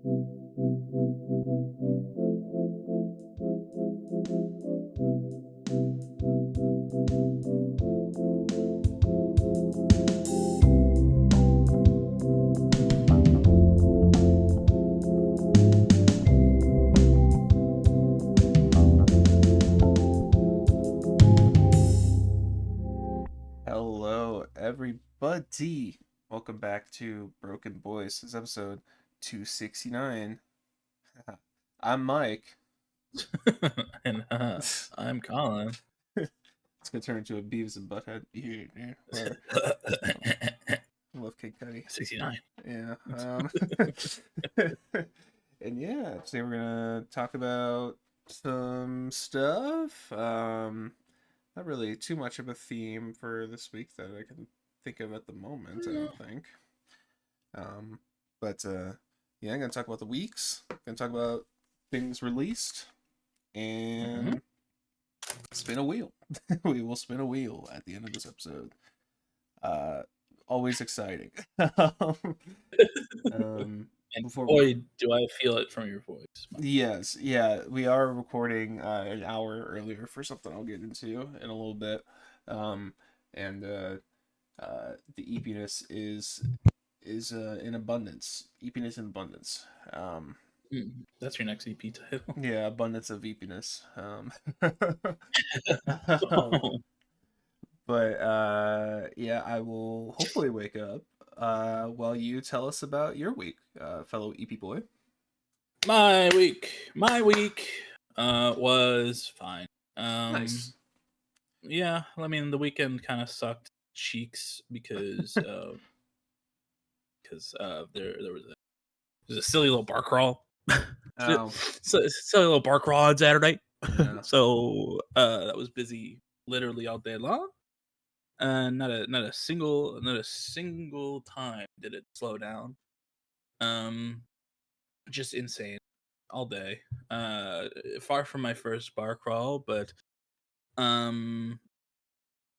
Hello, everybody. Welcome back to Broken Boys. This is episode 269. I'm Mike. And I'm Colin. It's gonna turn into a Beavis and Butthead. Or, love Kid Cudi. 69. Yeah. And yeah, today we're gonna talk about some stuff. Not really too much of a theme for this week that I can think of at the moment, I don't think. But yeah, I'm gonna talk about the weeks. Gonna talk about things released and spin a wheel. We will spin a wheel at the end of this episode. Always exciting. And Before boy, do I feel it from your voice. Yes, yeah, we are recording an hour earlier for something I'll get into in a little bit. And the eepiness is in abundance. Eepiness in abundance. That's your next EP title. Yeah, abundance of eepiness. But yeah, I will hopefully wake up while you tell us about your week, fellow EP boy. My week was fine. Nice. Yeah, I mean the weekend kind of sucked cheeks because there was a silly little bar crawl. Oh, silly little bar crawl on Saturday. yeah. So that was busy literally all day long. Not a single time did it slow down. Just insane all day. Far from my first bar crawl, but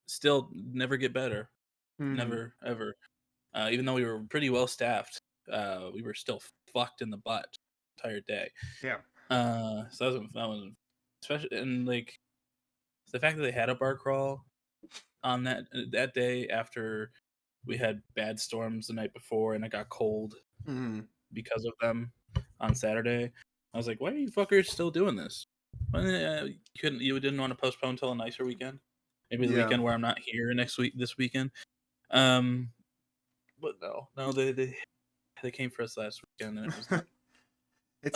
still never get better. Never ever. Even though we were pretty well staffed, we were still fucked in the butt the entire day. Yeah. So that was especially, and like the fact that they had a bar crawl on that day after we had bad storms the night before and it got cold because of them on Saturday. I was like, why are you fuckers still doing this? You didn't want to postpone until a nicer weekend? Maybe the weekend where I'm not here this weekend. But no, they came for us last weekend and it was not. It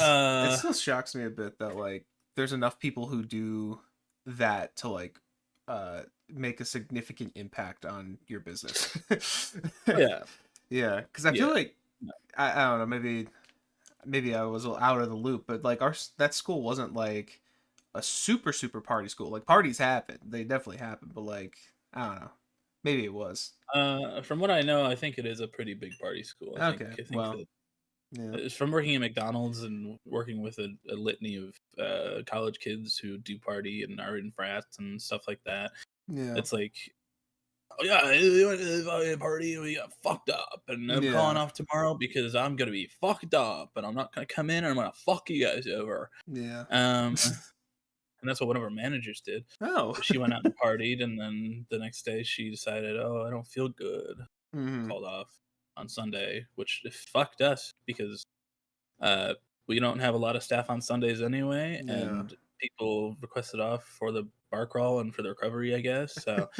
still shocks me a bit that like there's enough people who do that to like make a significant impact on your business. Yeah. Yeah, because I feel like I don't know, maybe I was a little out of the loop, but like that school wasn't like a super party school. Like parties happen, they definitely happen, but like I don't know, maybe it was. From what I know, I think it is a pretty big party school. I think well, that yeah. from working at McDonald's and working with a litany of college kids who do party and are in frats and stuff like that. Yeah. It's like, oh yeah, we went to the party and we got fucked up, and I'm calling off tomorrow because I'm gonna be fucked up, and I'm not gonna come in and I'm gonna fuck you guys over. Yeah. And that's what one of our managers did. Oh. She went out and partied, and then the next day she decided, oh, I don't feel good. Called off on Sunday, which fucked us because we don't have a lot of staff on Sundays anyway, and people requested off for the bar crawl and for the recovery, I guess. So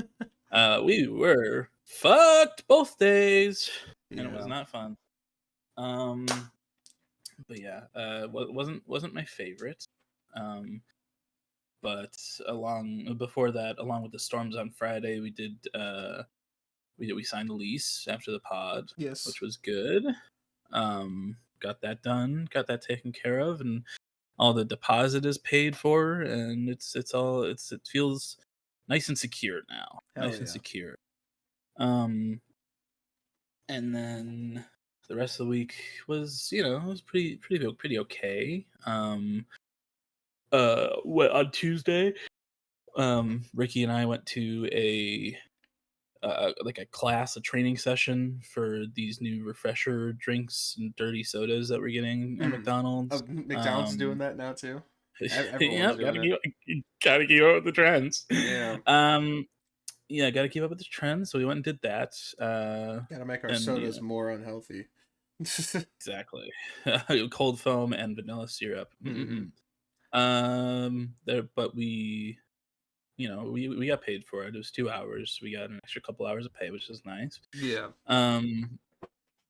we were fucked both days, and it was not fun. But yeah, wasn't my favorite. But before that, along with the storms on Friday, we did we signed a lease after the pod, which was good. Got that done, got that taken care of, and all the deposit is paid for, and it feels nice and secure now. And secure. And then the rest of the week was, it was pretty okay. On Tuesday, Ricky and I went to a like a class, a training session for these new refresher drinks and dirty sodas that we're getting at Mm. Oh, McDonald's. McDonald's is doing that now too. Everyone's Yep, doing it. gotta keep up with the trends. Yeah, Yeah, gotta keep up with the trends. So we went and did that. gotta make our And sodas more unhealthy. exactly, cold foam and vanilla syrup. Hmm. There, but we got paid for it. It was 2 hours. We got an extra couple hours of pay, which is nice. Yeah. Um,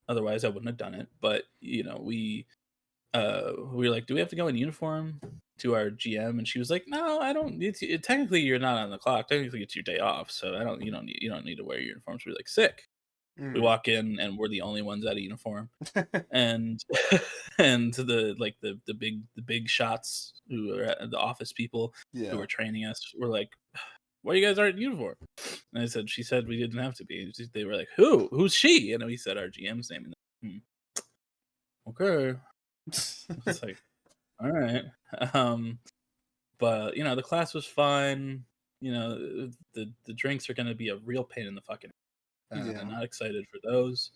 Otherwise I wouldn't have done it. But we were like, "Do we have to go in uniform?" To our GM, and she was like, "No, I don't need to. Technically, you're not on the clock. Technically, it's your day off, so I don't. You don't need to wear your uniform." So we're like, "Sick." We Mm. walk in, and we're the only ones out of uniform, and and the big shots who are the office people who Yeah. were training us were like, "Why you guys aren't in uniform?" And I said, "She said we didn't have to be." And they were like, "Who? Who's she?" And we said our GM's name. And okay, it's like, all right. Um, but the class was fun. The drinks are going to be a real pain in the fucking. Yeah. Not excited for those.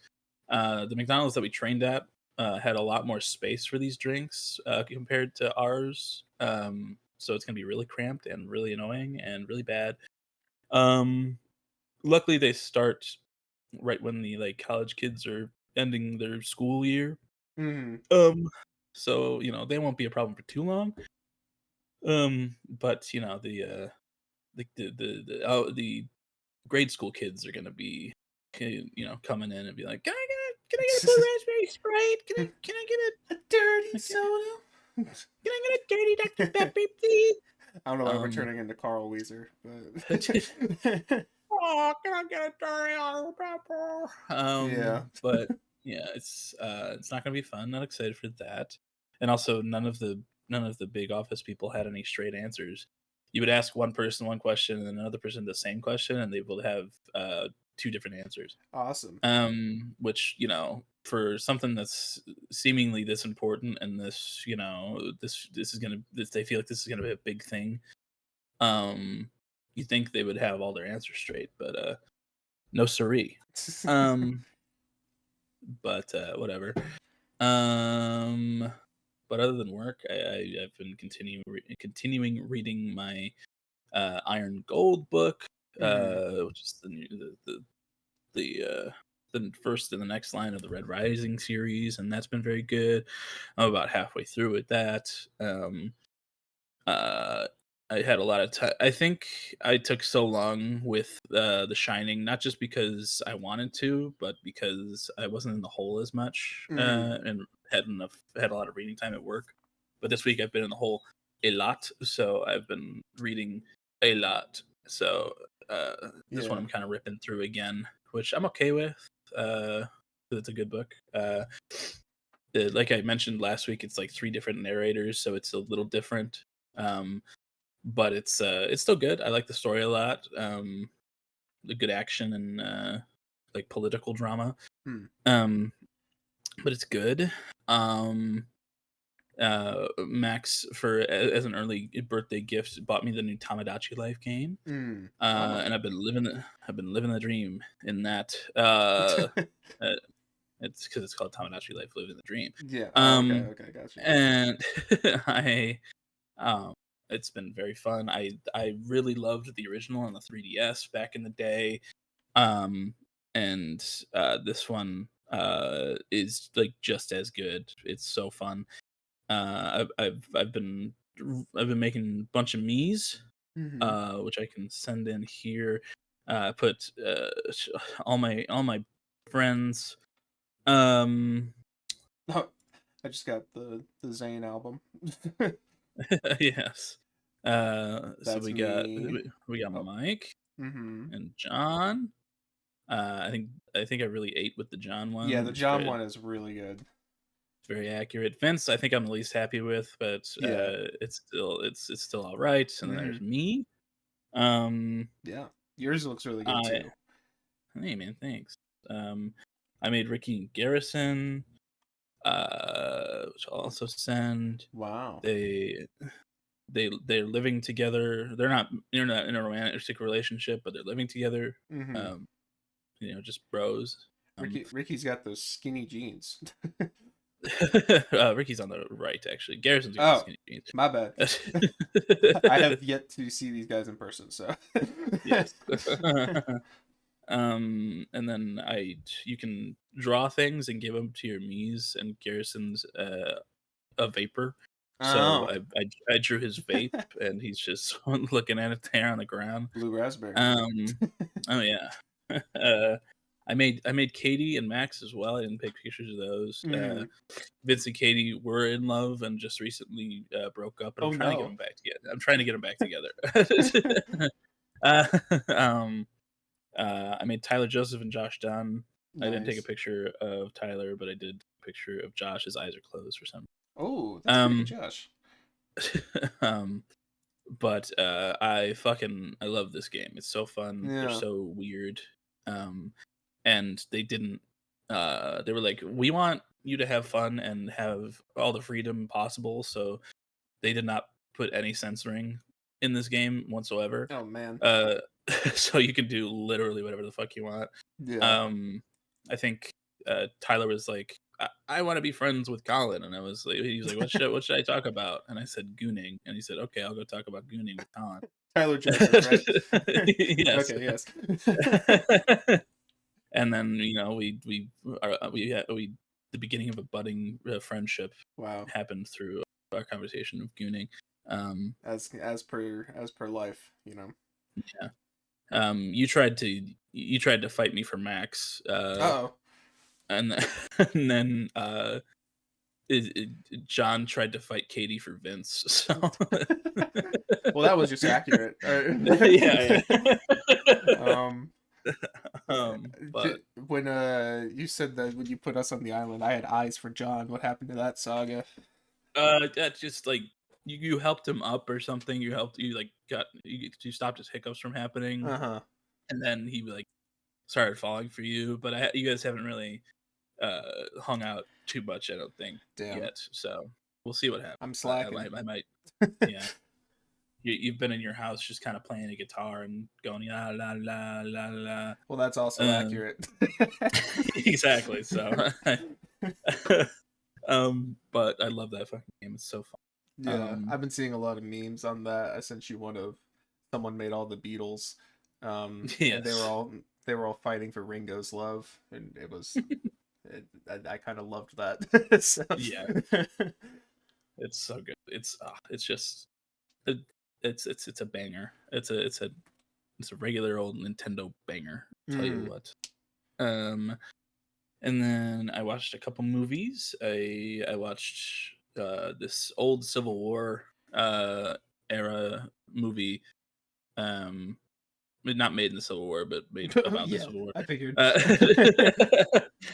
The McDonald's that we trained at had a lot more space for these drinks compared to ours. So it's gonna be really cramped and really annoying and really bad. Um, Luckily, they start right when the college kids are ending their school year. Hmm. Um, so they won't be a problem for too long. But the grade school kids are gonna be, coming in and be like, can I get a blue raspberry Sprite? A dirty Can soda. I get a dirty Dr Pepper, please? I don't know why we're Um, turning into Carl Weezer, oh, but can I get a dirty Dr Pepper? yeah. But yeah, it's not gonna be fun. Not excited for that. And also, none of the big office people had any straight answers. You would ask one person one question and then another person the same question, and they will have two different answers. Awesome. Which for something that's seemingly this important and this is gonna this they feel like this is gonna be a big thing. um you think they would have all their answers straight, but no siree. um but whatever. um but other than work, I've been continuing reading my Iron Gold book, Hmm. which is the first and the next line of the Red Rising series, and that's been very good. I'm about halfway through with that. Uh, I had a lot of time. I think I took so long with The Shining, not just because I wanted to, but because I wasn't in the hole as much, Hmm. and had a lot of reading time at work. But this week I've been in the hole a lot, so I've been reading a lot. So this one Yeah. I'm kind of ripping through again, which I'm okay with. 'Cause it's a good book. Like I mentioned last week, it's like three different narrators, so it's a little different. Um, but it's still good. I like the story a lot. The good action and like political drama. Hmm. Um, but it's good. Um, Max, as an early birthday gift, bought me the new Tomodachi Life game. Mm. And Oh. I've been living the dream in that. Uh, it's because it's called Tomodachi Life, living the dream. Yeah. Oh, okay. Um, Okay. Got you. and I um, it's been very fun. I really loved the original on the 3DS back in the day. Um, and this one is like just as good. It's so fun. I've been making a bunch of me's, Hmm. which I can send in here. Put all my friends. Um, Oh, I just got the Zayn album. yes. So That's me. we got Oh. Mike Hmm. and John. I think I really ate with the John Yeah, one. the It's John one is really good. very accurate. Vince, I think I'm the least happy with, but Yeah. it's still all right. And then Hmm. there's me. Um, Yeah. Yours looks really good I too. Hey man, thanks. I made Ricky and Garrison, which I'll also send. Wow. They they're living together. They're not in a romantic relationship, but they're living together. Hmm. Um, just bros. Ricky's got those skinny jeans. Ricky's on the right, actually. Garrison's got the Oh, skinny jeans. my bad. I have yet to see these guys in person, so Yes. And then you can draw things and give them to your Mies, and Garrison's a vapor. So oh, I drew his vape, and he's just looking at it there on the ground. blue raspberry. Oh yeah. I made Katie and Max as well. I didn't take pictures of those. Mm. Vince and Katie were in love and just recently broke up, and Oh I'm trying to get no. them back together. I'm trying to get them back together. uh, um, I made Tyler Joseph and Josh Dunn. I didn't take a Nice. picture of Tyler, but I did a picture of Josh. His eyes are closed for some. Oh, that's pretty good, Um, Josh. um, but I love this game. It's so fun. They're Yeah. so weird. And they were like, we want you to have fun and have all the freedom possible. So they did not put any censoring in this game whatsoever. Oh man. Uh, so you can do literally whatever the fuck you want. Yeah. I think Tyler was like, I want to be friends with Colin, and he was like, what should I talk about? And I said gooning, and he said, okay, I'll go talk about gooning with Colin. Tyler Joseph, right? Yes. Okay, yes. And then we the beginning of a budding friendship Wow. happened through our conversation of gooning. As per life, you know. Yeah. You tried to fight me for Max. Oh. And then, and then John tried to fight Katie for Vince. So Well, that was just accurate. yeah. But When you said that when you put us on the island, I had eyes for John. What happened to that saga? that's just like you helped him up or something. You stopped his hiccups from happening, Uh-huh. and then he like started falling for you. But you guys haven't really hung out too much, I don't think. Damn. Yet. So we'll see what happens. I'm slacking. I might. Yeah. You've been in your house just kind of playing a guitar and going la la la la la. Well, that's also accurate. Exactly. So, but I love that fucking game. It's so fun. Yeah, I've been seeing a lot of memes on that. I sent you one of someone made all the Beatles, and Yes. they were all fighting for Ringo's love, and it was I kind of loved that. So. Yeah, it's so good. It's just it's a banger. It's a regular old Nintendo banger. I'll tell you what. And then I watched a couple movies. I watched this old Civil War era movie. Not made in the Civil War, but made about the Civil War. I figured.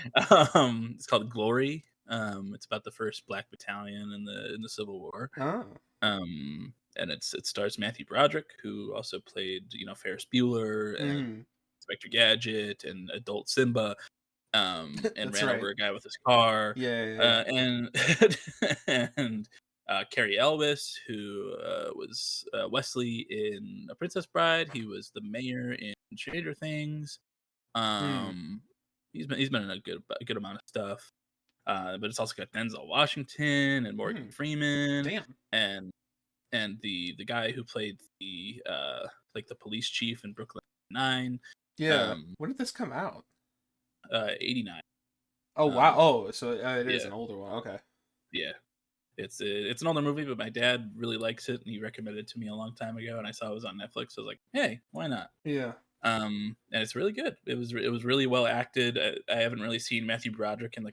It's called Glory. It's about the first Black Battalion in the Civil War. Oh. And it stars Matthew Broderick, who also played Ferris Bueller and Inspector Gadget and Adult Simba. And ran over a guy with his car. Yeah. And Carrie Elwes, who was Wesley in A Princess Bride. He was the mayor in Stranger Things. He's been in a good amount of stuff. But it's also got Denzel Washington and Morgan Freeman. Damn. And the guy who played the police chief in Brooklyn Nine. Yeah. When did this come out? 89. Oh wow! Oh, so it is an older one. Okay. Yeah, it's an older movie, but my dad really likes it, and he recommended it to me a long time ago. And I saw it was on Netflix. So I was like, hey, why not? Yeah. And it's really good. It was really well acted. I haven't really seen Matthew Broderick in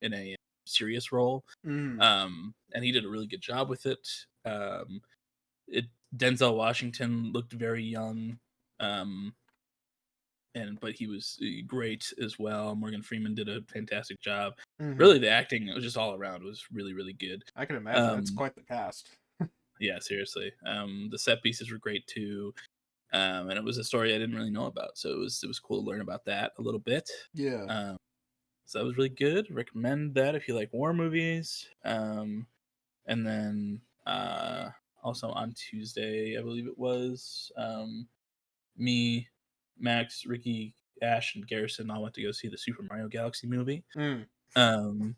in a serious role. And he did a really good job with it. Denzel Washington looked very young. But he was great as well. Morgan Freeman did a fantastic job. Really, the acting just all around was really, really good. I can imagine. It's quite the cast. Yeah, seriously. The set pieces were great too, and it was a story I didn't really know about, so it was cool to learn about that a little bit. Yeah. So that was really good. Recommend that if you like war movies. And then also on Tuesday, I believe it was, me, Max, Ricky, Ash and Garrison all went to go see the Super Mario Galaxy movie, Mm. um,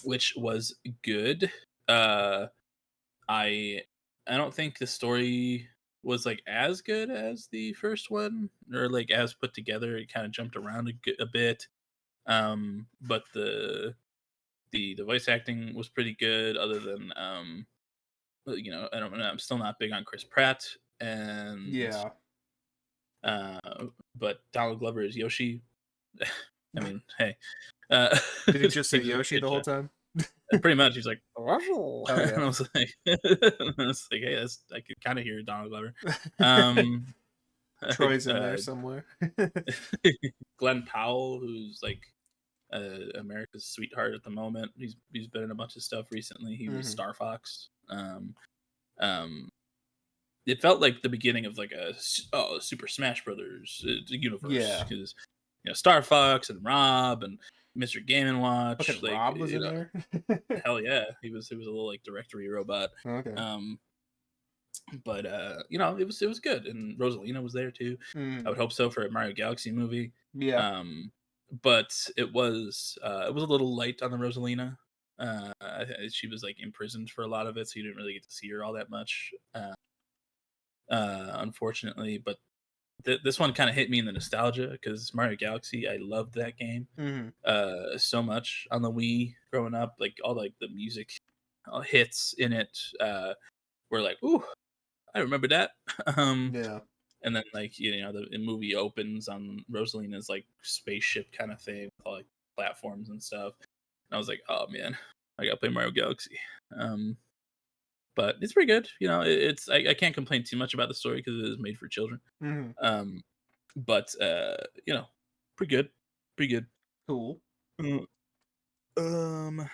which was good. I I don't think the story was like as good as the first one, or like as put together. It kind of jumped around a bit. But the voice acting was pretty good. Other than I'm still not big on Chris Pratt, and Yeah. uh, but Donald Glover is Yoshi. I mean, hey, uh, Did he just say he was Yoshi the whole time? pretty much. He's like, "Ruffle," Oh and yeah. I was like, hey, I could kind of hear Donald Glover. Um, Troy's in there uh, somewhere. Glenn Powell, who's like America's sweetheart at the moment. He's been in a bunch of stuff recently. He was Hmm. Star Fox. Um, it felt like the beginning of like a Super Smash Brothers universe, Yeah. because Star Fox and Rob and Mr. Game and Watch, Fucking like Rob was in there. hell yeah, he was a little like directory robot. Okay. Um, but it was good, and Rosalina was there too. I Mm. would hope so for a Mario Galaxy movie. Yeah. Um, but it was a little light on the Rosalina. She was like imprisoned for a lot of it, so you didn't really get to see her all that much, unfortunately. But this one kind of hit me in the nostalgia, because Mario Galaxy, I loved that game Hmm. so much on the Wii growing up. Like all like the music hits in it were like, ooh, I remember that. um, Yeah. and then like the movie opens on Rosalina's like spaceship kind of thing with all like platforms and stuff. And I was like, oh man, I gotta play Mario Galaxy. Um, but it's pretty good. I can't complain too much about the story because it is made for children. Hmm. Um, but pretty good, pretty good. Cool. Uh, Um,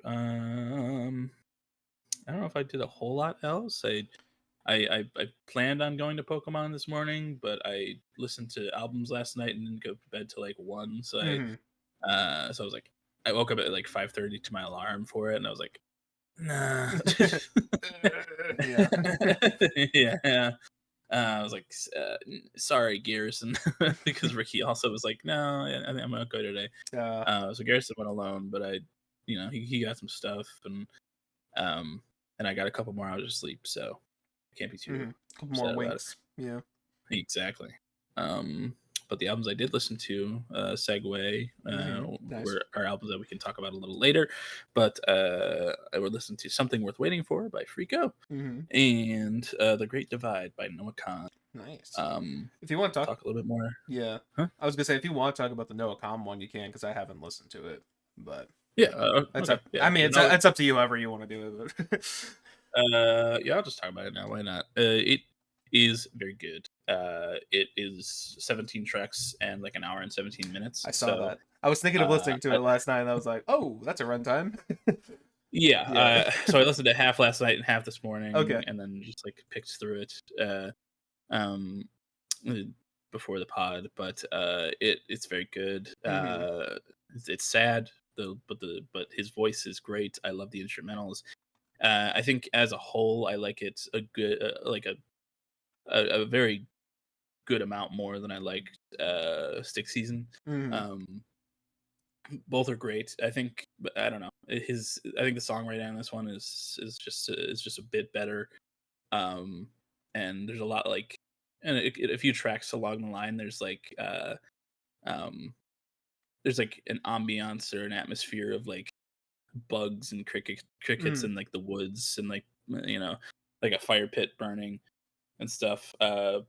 um, I don't know if I did a whole lot else. I planned on going to Pokemon this morning, but I listened to albums last night and didn't go to bed till like 1. So Hmm. I was like, I woke up at like 5:30 to my alarm for it, and I was like, nah. Yeah. Yeah. I was like, sorry, Garrison, because Ricky also was like, no, I think I'm gonna go today. Uh, So Garrison went alone, but he got some stuff, um, and I got a couple more hours of sleep, so I can't be too couple more upset about it. winks. Yeah. Exactly. Um, but the albums I did listen to, Segue, Nice. were albums that we can talk about a little later. But I would listen to Something Worth Waiting For by Friko, Hmm. and The Great Divide by Noah Kahan. Nice. Um, If you want to talk, talk a little bit more. yeah, Huh? I was gonna say if you want to talk about the Noah Kahan one, you can because I haven't listened to it. But Yeah. that's Okay. up. I Yeah. mean, it's up to you however you want to do it. But Yeah, I'll just talk about it now. Why not? It is very good. It is 17 tracks and like an hour and 17 minutes. I saw So, that. I was thinking of listening to I, it last night, and I was like, "Oh, that's a runtime." yeah. Yeah. So I listened to half last night and half this morning, Okay. and then just like picked through it. Um, uh, Before the pod, but it's very good. Hmm. It's sad though, but his voice is great. I love the instrumentals. I think as a whole, I like it a good, like a very good amount more than I liked Stick Season. Hmm. Um, Both are great. I think, but I don't know. I think the songwriting on this one is just a bit better. Um, and there's a lot like, and a few tracks along the line. Um, there's like an ambiance or an atmosphere of like bugs and crickets Hmm. in like the woods, and like you know like a fire pit burning and stuff. So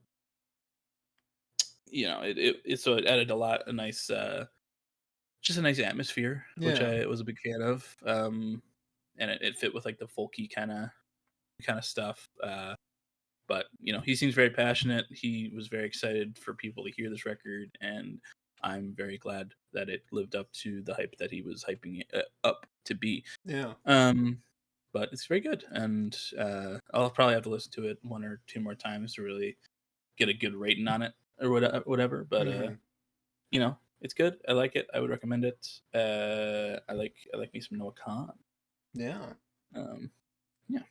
it added a nice just a nice atmosphere, which Yeah. I was a big fan of. And it fit with like the folky kind of stuff. But he seems very passionate. He was very excited for people to hear this record, and I'm very glad that it lived up to the hype that he was hyping it up to be. Yeah. Um, but it's very good, and I'll probably have to listen to it one or two more times to really get a good rating on it or whatever. But Hmm. it's good. I like it. I would recommend it. I like me some Noah Khan. Yeah. Um, yeah,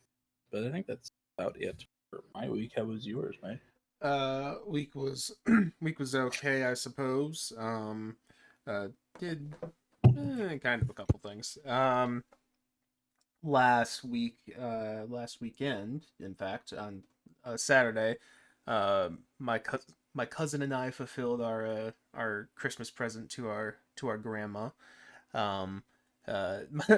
but I think that's about it for my week. How was yours, mate? Week was week was okay, I suppose. Uh, did kind of a couple things. Last weekend, in fact, on Saturday, my cousin and I fulfilled our Christmas present to our grandma. Um,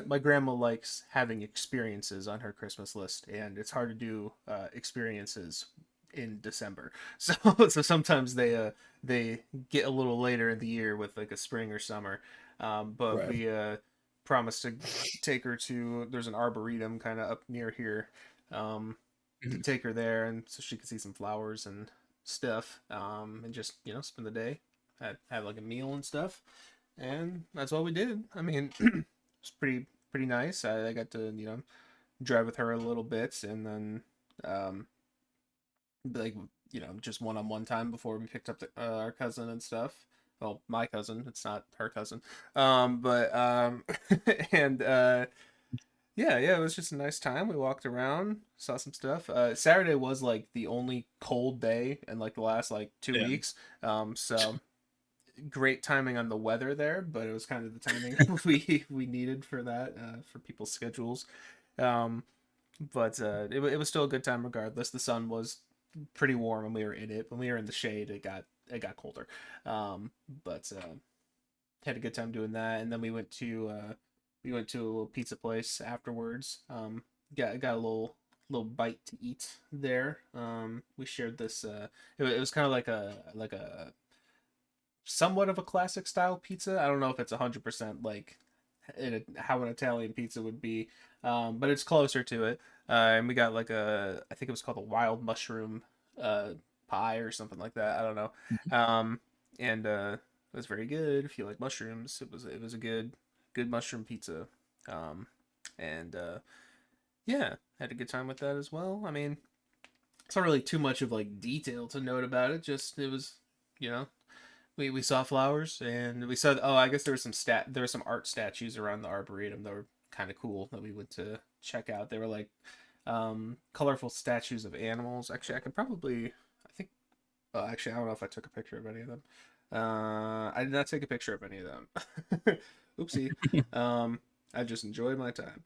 my grandma likes having experiences on her Christmas list, and it's hard to do experiences in December. So so sometimes they get a little later in the year with like a spring or summer. But Right. we promised to take her to there's an arboretum kind of up near here, to Mhm. take her there and so she could see some flowers and stuff, and just spend the day, have like a meal and stuff, and that's what we did. I mean, it's pretty nice. I got to drive with her a little bit, and then um, like just one-on-one time before we picked up our cousin and stuff. Well, my cousin. It's not her cousin. But and yeah, it was just a nice time. We walked around, saw some stuff. Saturday was like the only cold day in like the last like two Yeah. weeks. So great timing on the weather there, but it was kind of the timing we needed for that, for people's schedules. Um, but it was still a good time regardless. The sun was pretty warm when we were in it. When we were in the shade, it got colder. But had a good time doing that, and then we went to a little pizza place afterwards. Got a little bite to eat there. We shared this. It was kind of like a somewhat of a classic style pizza. I don't know if it's 100% like how an Italian pizza would be, but it's closer to it. And we got like I think it was called a wild mushroom uh, pie or something like that. I don't know. Mhm. And it was very good. If you like mushrooms, it was a good mushroom pizza. Um, and yeah, had a good time with that as well. I mean, it's not really too much of like detail to note about it. Just it was, you know, we saw flowers and we saw, oh, I guess there were some art statues around the arboretum that were kind of cool that we went to check out. They were like colorful statues of animals. Actually, I could probably, I think, actually I don't know if I took a picture of any of them. I did not take a picture of any of them. Oopsie. um I just enjoyed my time.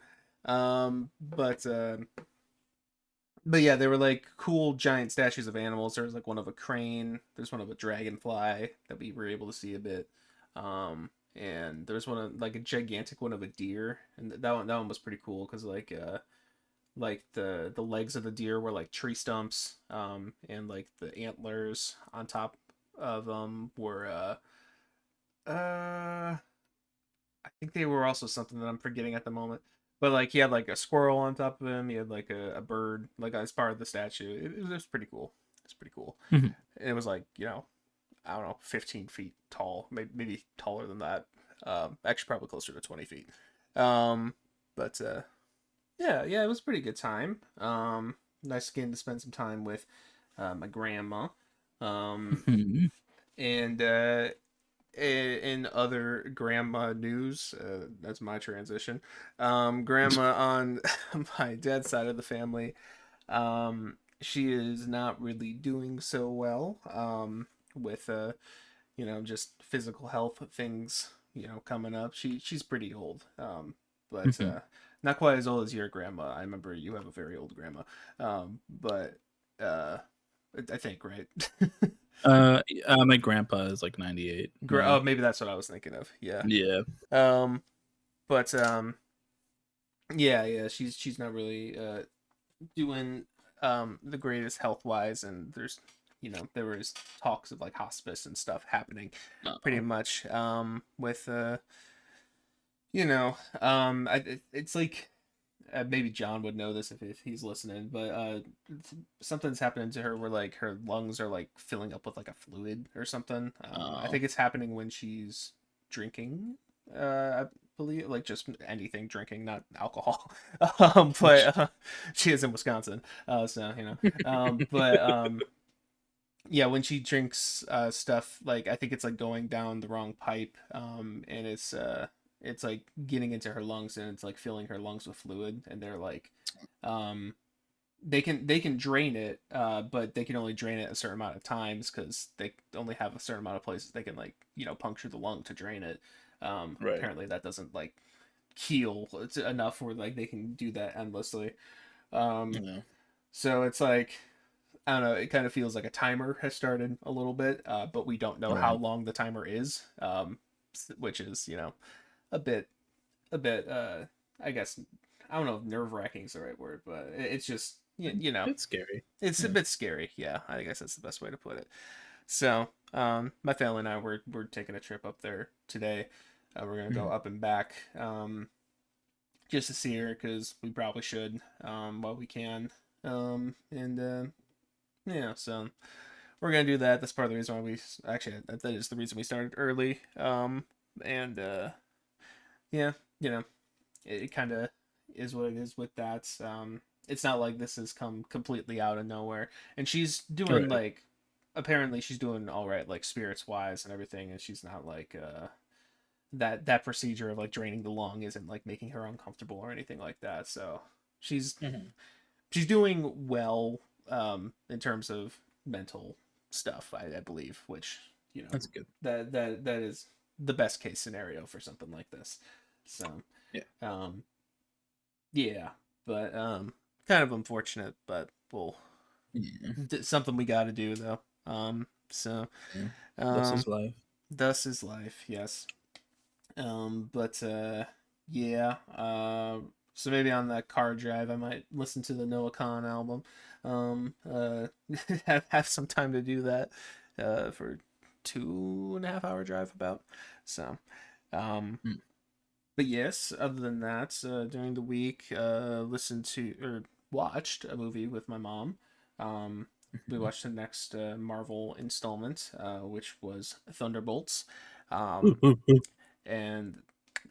But yeah, they were like cool giant statues of animals. There was like one of a crane. There's one of a dragonfly that we were able to see a bit. And there's one of like a gigantic one of a deer, and that one was pretty cool because like the legs of the deer were like tree stumps, and like the antlers on top of them were I think they were also something that I'm forgetting at the moment. But like he had like a squirrel on top of him. He had like a bird like as part of the statue. It was pretty cool. It's pretty cool. Mhm. And it was like I don't know, 15 feet tall, maybe taller than that. Actually probably closer to 20 feet. Um, but yeah, it was a pretty good time. Nice again to spend some time with my grandma. Um, Mhm. and in other grandma news, that's my transition. Grandma on my dad's side of the family, she is not really doing so well, with just physical health things, coming up. She's pretty old, but Mhm. not quite as old as your grandma. I remember you have a very old grandma, but uh, I think, right? My grandpa is like 98. Oh, Yeah. maybe that's what I was thinking of. Yeah. Yeah. Um, but yeah, she's not really doing the greatest health wise, and there was talks of like hospice and stuff happening pretty Uh-oh. much, with it's like, maybe John would know this if he's listening, but something's happening to her where like her lungs are like filling up with like a fluid or something. I Oh. think it's happening when she's drinking. I believe like just anything drinking, not alcohol. But she is in Wisconsin, so but yeah, when she drinks stuff, like I think it's like going down the wrong pipe, and it's like getting into her lungs, and it's like filling her lungs with fluid, and they're like um they can drain it, but they can only drain it a certain amount of times because they only have a certain amount of places they can like puncture the lung to drain it. Right. Apparently that doesn't like heal enough where like they can do that endlessly. Um, Yeah. so it's like I don't know. It kind of feels like a timer has started a little bit, but we don't know how Right. long the timer is, which is a bit I guess I don't know if nerve wracking is the right word, but it's just It's scary. it's a Yeah. bit scary. Yeah, I guess that's the best way to put it. So, my family and I we're taking a trip up there today. We're gonna go Mhm. up and back, just to see her because we probably should, while we can. And yeah, so we're gonna do that. That's part of the reason why we actually that is the reason we started early. And yeah, you know, it kind of is what it is with that. It's not like this has come completely out of nowhere, and she's doing Right. like apparently she's doing all right like spirits wise and everything, and she's not like that procedure of like draining the lung isn't like making her uncomfortable or anything like that. So she's Hmm. she's doing well in terms of mental stuff, I believe, which That's good. that is the best case scenario for something like this. So Yeah. um yeah, but kind of unfortunate, but well, Yeah. something we got to do though. So Yeah. Thus um is life. thus is life, yes. But yeah. So maybe on that car drive, I might listen to the Noah Kahan album. Have some time to do that. For 2.5 hour drive about. So, um, Mm. but yes. Other than that, during the week, listened to or watched a movie with my mom. Um, we watched the next Marvel installment, which was Thunderbolts. Um, and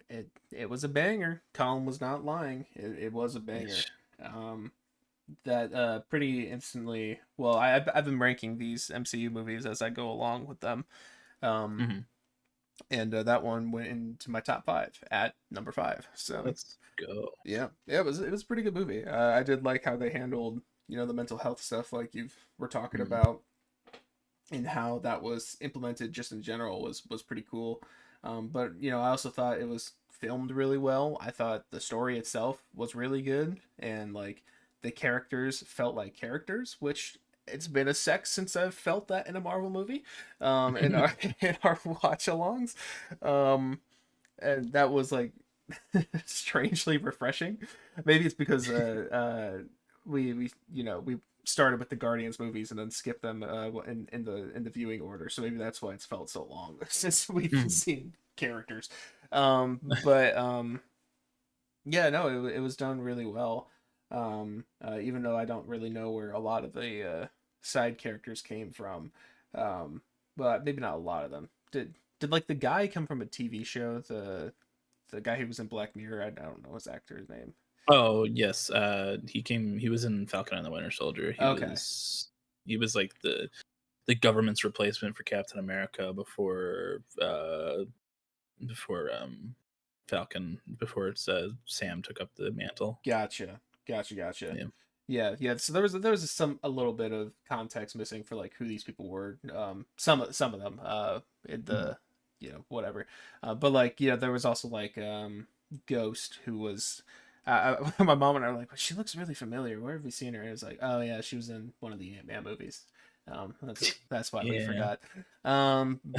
it was a banger. Colin was not lying. It was a banger. Ish. Um, that pretty instantly. Well, I've been ranking these MCU movies as I go along with them. Um, Mhm. and that one went into my top five at number five. So Let's go. yeah, it was a pretty good movie. I did like how they handled the mental health stuff like you were talking Mm. about, and how that was implemented just in general was pretty cool. But I also thought it was filmed really well. I thought the story itself was really good, and like the characters felt like characters, which it's been a sec since I've felt that in a Marvel movie, in our in our watch-alongs, and that was like strangely refreshing. Maybe it's because we started with the Guardians movies and then skipped them in the viewing order. So maybe that's why it's felt so long since we've Mhm. seen characters. But yeah, no, it was done really well. Even though I don't really know where a lot of the side characters came from, um, but maybe not a lot of them. Did like the guy come from a TV show? The guy who was in Black Mirror. I don't know his actor's name. Oh yes, he came. He was in Falcon and the Winter Soldier. He Okay, was. He was like the government's replacement for Captain America before Falcon before it's Sam took up the mantle. gotcha. Yeah. Yeah. So there was a little bit of context missing for like who these people were. Some of them. In Mhm. the whatever. But like there was also like Ghost who was. My mom and I were like, she looks really familiar. Where have we seen her? And it was like, oh yeah, she was in one of the Ant-Man movies. That's why we Yeah. forgot.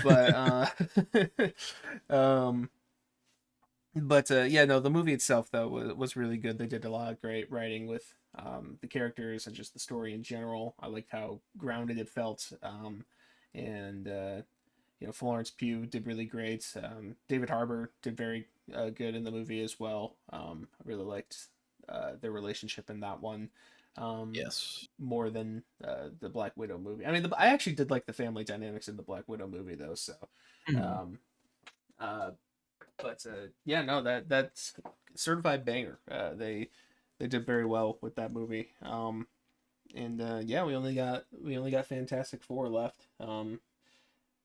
But um, yeah, no, the movie itself though was really good. They did a lot of great writing with the characters and just the story in general. I liked how grounded it felt. And Florence Pugh did really great. David Harbour did very good in the movie as well. I really liked their relationship in that one. Yes. More than the Black Widow movie. I mean, I actually did like the family dynamics in the Black Widow movie though. So, Mhm. um, uh, but yeah, no, that's certified banger. They did very well with that movie. And yeah, we only got Fantastic Four left.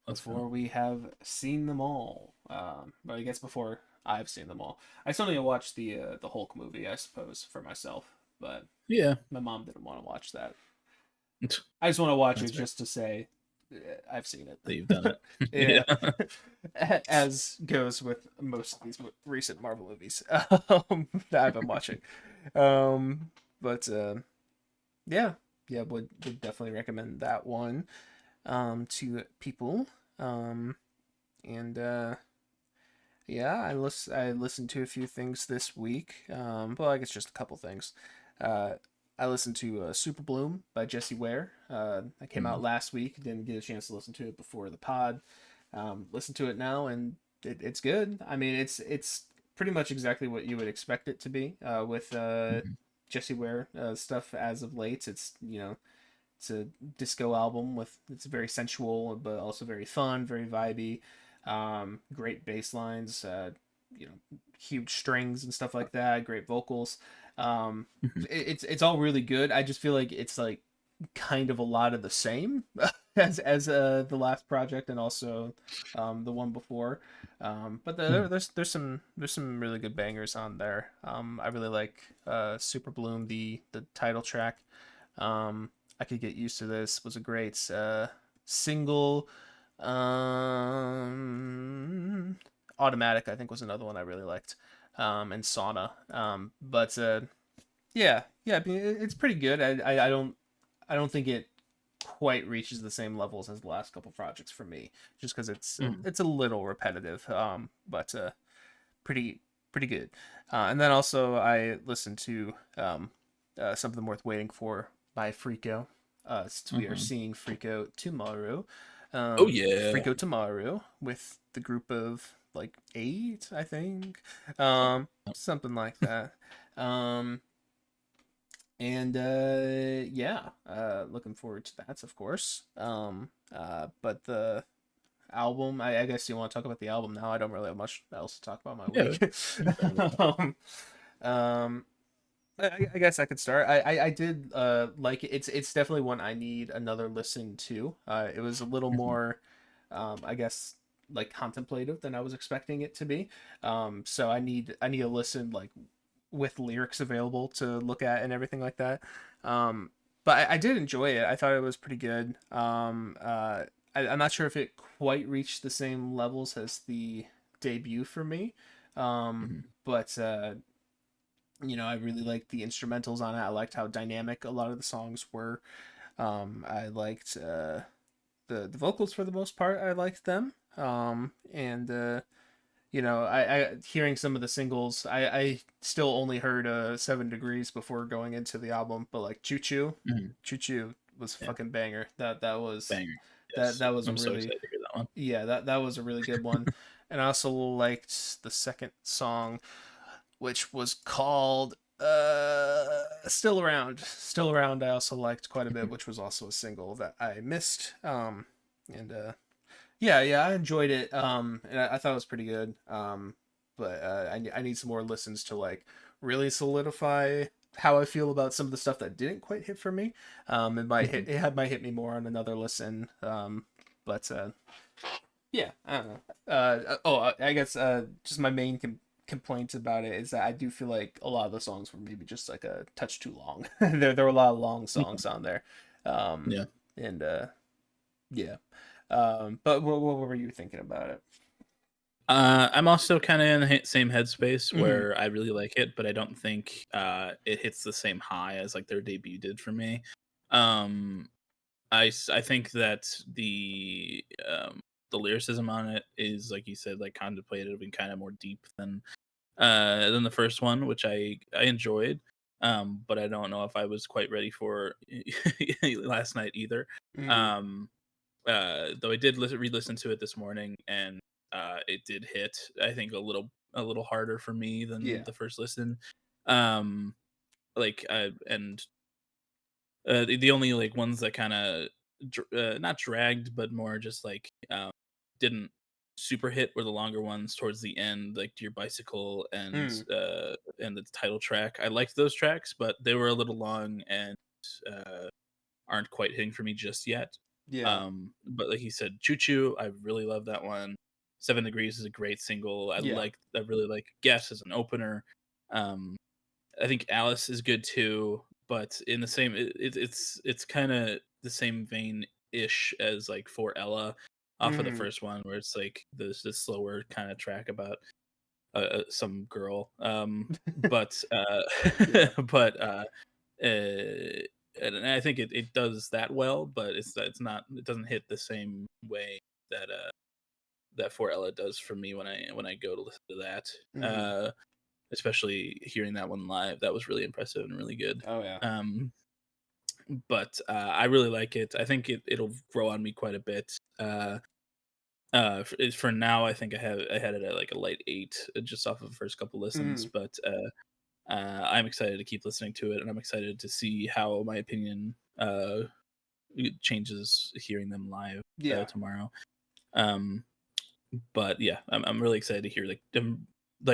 Let's go. Before we have seen them all. But I guess before I've seen them all. I still need to watch the Hulk movie, I suppose, for myself. but Yeah. my mom didn't want to watch that. I just want to watch it That's fair. just to say I've seen That you've it. done it. Yeah, Yeah. as goes with most of these recent Marvel movies that I've been watching. But yeah, yeah, would definitely recommend that one to people. Um, and yeah, I listened to a few things this week. Well, I guess just a couple things. Uh, I listened to Super Bloom by Jesse Ware. That came out Mm. last week. Didn't get a chance to listen to it before the pod. Listen to it now, and it's good. I mean, it's pretty much exactly what you would expect it to be with Mhm. Jesse Ware stuff as of late. It's it's a disco album with it's very sensual but also very fun, very vibey. Great bass lines, huge strings and stuff like that. Great vocals. Um, Mhm. it's all really good. I just feel like it's like kind of a lot of the same as the last project and also the one before. But Mhm. there's some really good bangers on there. I really like Super Bloom, the title track. Um, I could get used to this was a great single. Um, Automatic, I think, was another one I really liked. And Sauna. But yeah, yeah, I mean, it's pretty good. I don't think it quite reaches the same levels as the last couple projects for me, just because Mhm. it's a little repetitive. But pretty pretty good. And then also I listened to Something Worth Waiting For by Friko. We are Mhm. seeing Friko tomorrow. Oh yeah. Friko tomorrow with the group of like 8, I think, Yep. something like that. Um, and yeah, looking forward to that, of course. But the album. I guess you want to talk about the album now. I don't really have much else to talk about my Yeah. week. We can talk about that. um, um, I guess I could start. I did like it. It's definitely one I need another listen to. It was a little Mhm. more, I guess, like contemplative than I was expecting it to be. So I need a listen like with lyrics available to look at and everything like that. Um, but I did enjoy it. I thought it was pretty good. I'm not sure if it quite reached the same levels as the debut for me. Mhm. But I really liked the instrumentals on it. I liked how dynamic a lot of the songs were. I liked the vocals for the most part. I liked them. And I hearing some of the singles, I still only heard 7 Degrees before going into the album, but like Mhm. Choo Choo was Yeah. fucking banger. That was Banger. Yes. that was a I'm so really excited to hear that one. yeah that was a really good one. And I also liked the second song, which was called Still Around. Still Around I also liked quite a bit, Mhm. which was also a single that I missed. And yeah, yeah, I enjoyed it. And I thought it was pretty good. But I need some more listens to like really solidify how I feel about some of the stuff that didn't quite hit for me. Mhm. Might hit me more on another listen. But yeah, I don't know. I guess just my main complaints about it is that I do feel like a lot of the songs were maybe just like a touch too long. There were a lot of long songs on there. Um, Yeah. and yeah. But what were you thinking about it? I'm also kind of in the same headspace Mm-hmm. where I really like it, but I don't think it hits the same high as like their debut did for me. Um, I think that the lyricism on it is like you said, like contemplative and kind of more deep than the first one, which I enjoyed. But I don't know if I was quite ready for last night either. Mm-hmm. Um, though I did re-listen to it this morning, and it did hit. I think a little harder for me than Yeah. the first listen. Um, and the only like ones that kind of not dragged, but more just like didn't super hit were the longer ones towards the end, like Dear Bicycle Mm. and the title track. I liked those tracks, but they were a little long and uh, aren't quite hitting for me just yet. Yeah. But like you said, Choo Choo, I really love that one. 7 Degrees is a great single. Yeah. I really like Guess as an opener. Um, I think Alice is good too, but in the same it's kind of the same vein ish as like For Ella off of the Mm. first one, where it's like this slower kind of track about some girl. But Yeah. but and I think it does that well, but it's not, it doesn't hit the same way that that For Ella does for me when I go to listen to that. Mm. Especially hearing that one live, that was really impressive and really good. Oh yeah. Um, but I really like it. I think it'll grow on me quite a bit. For now, I think I had it at like a light 8 just off of the first couple listens. Mm. But I'm excited to keep listening to it, and I'm excited to see how my opinion it changes hearing them live Yeah. tomorrow. Um, but yeah, I'm really excited to hear like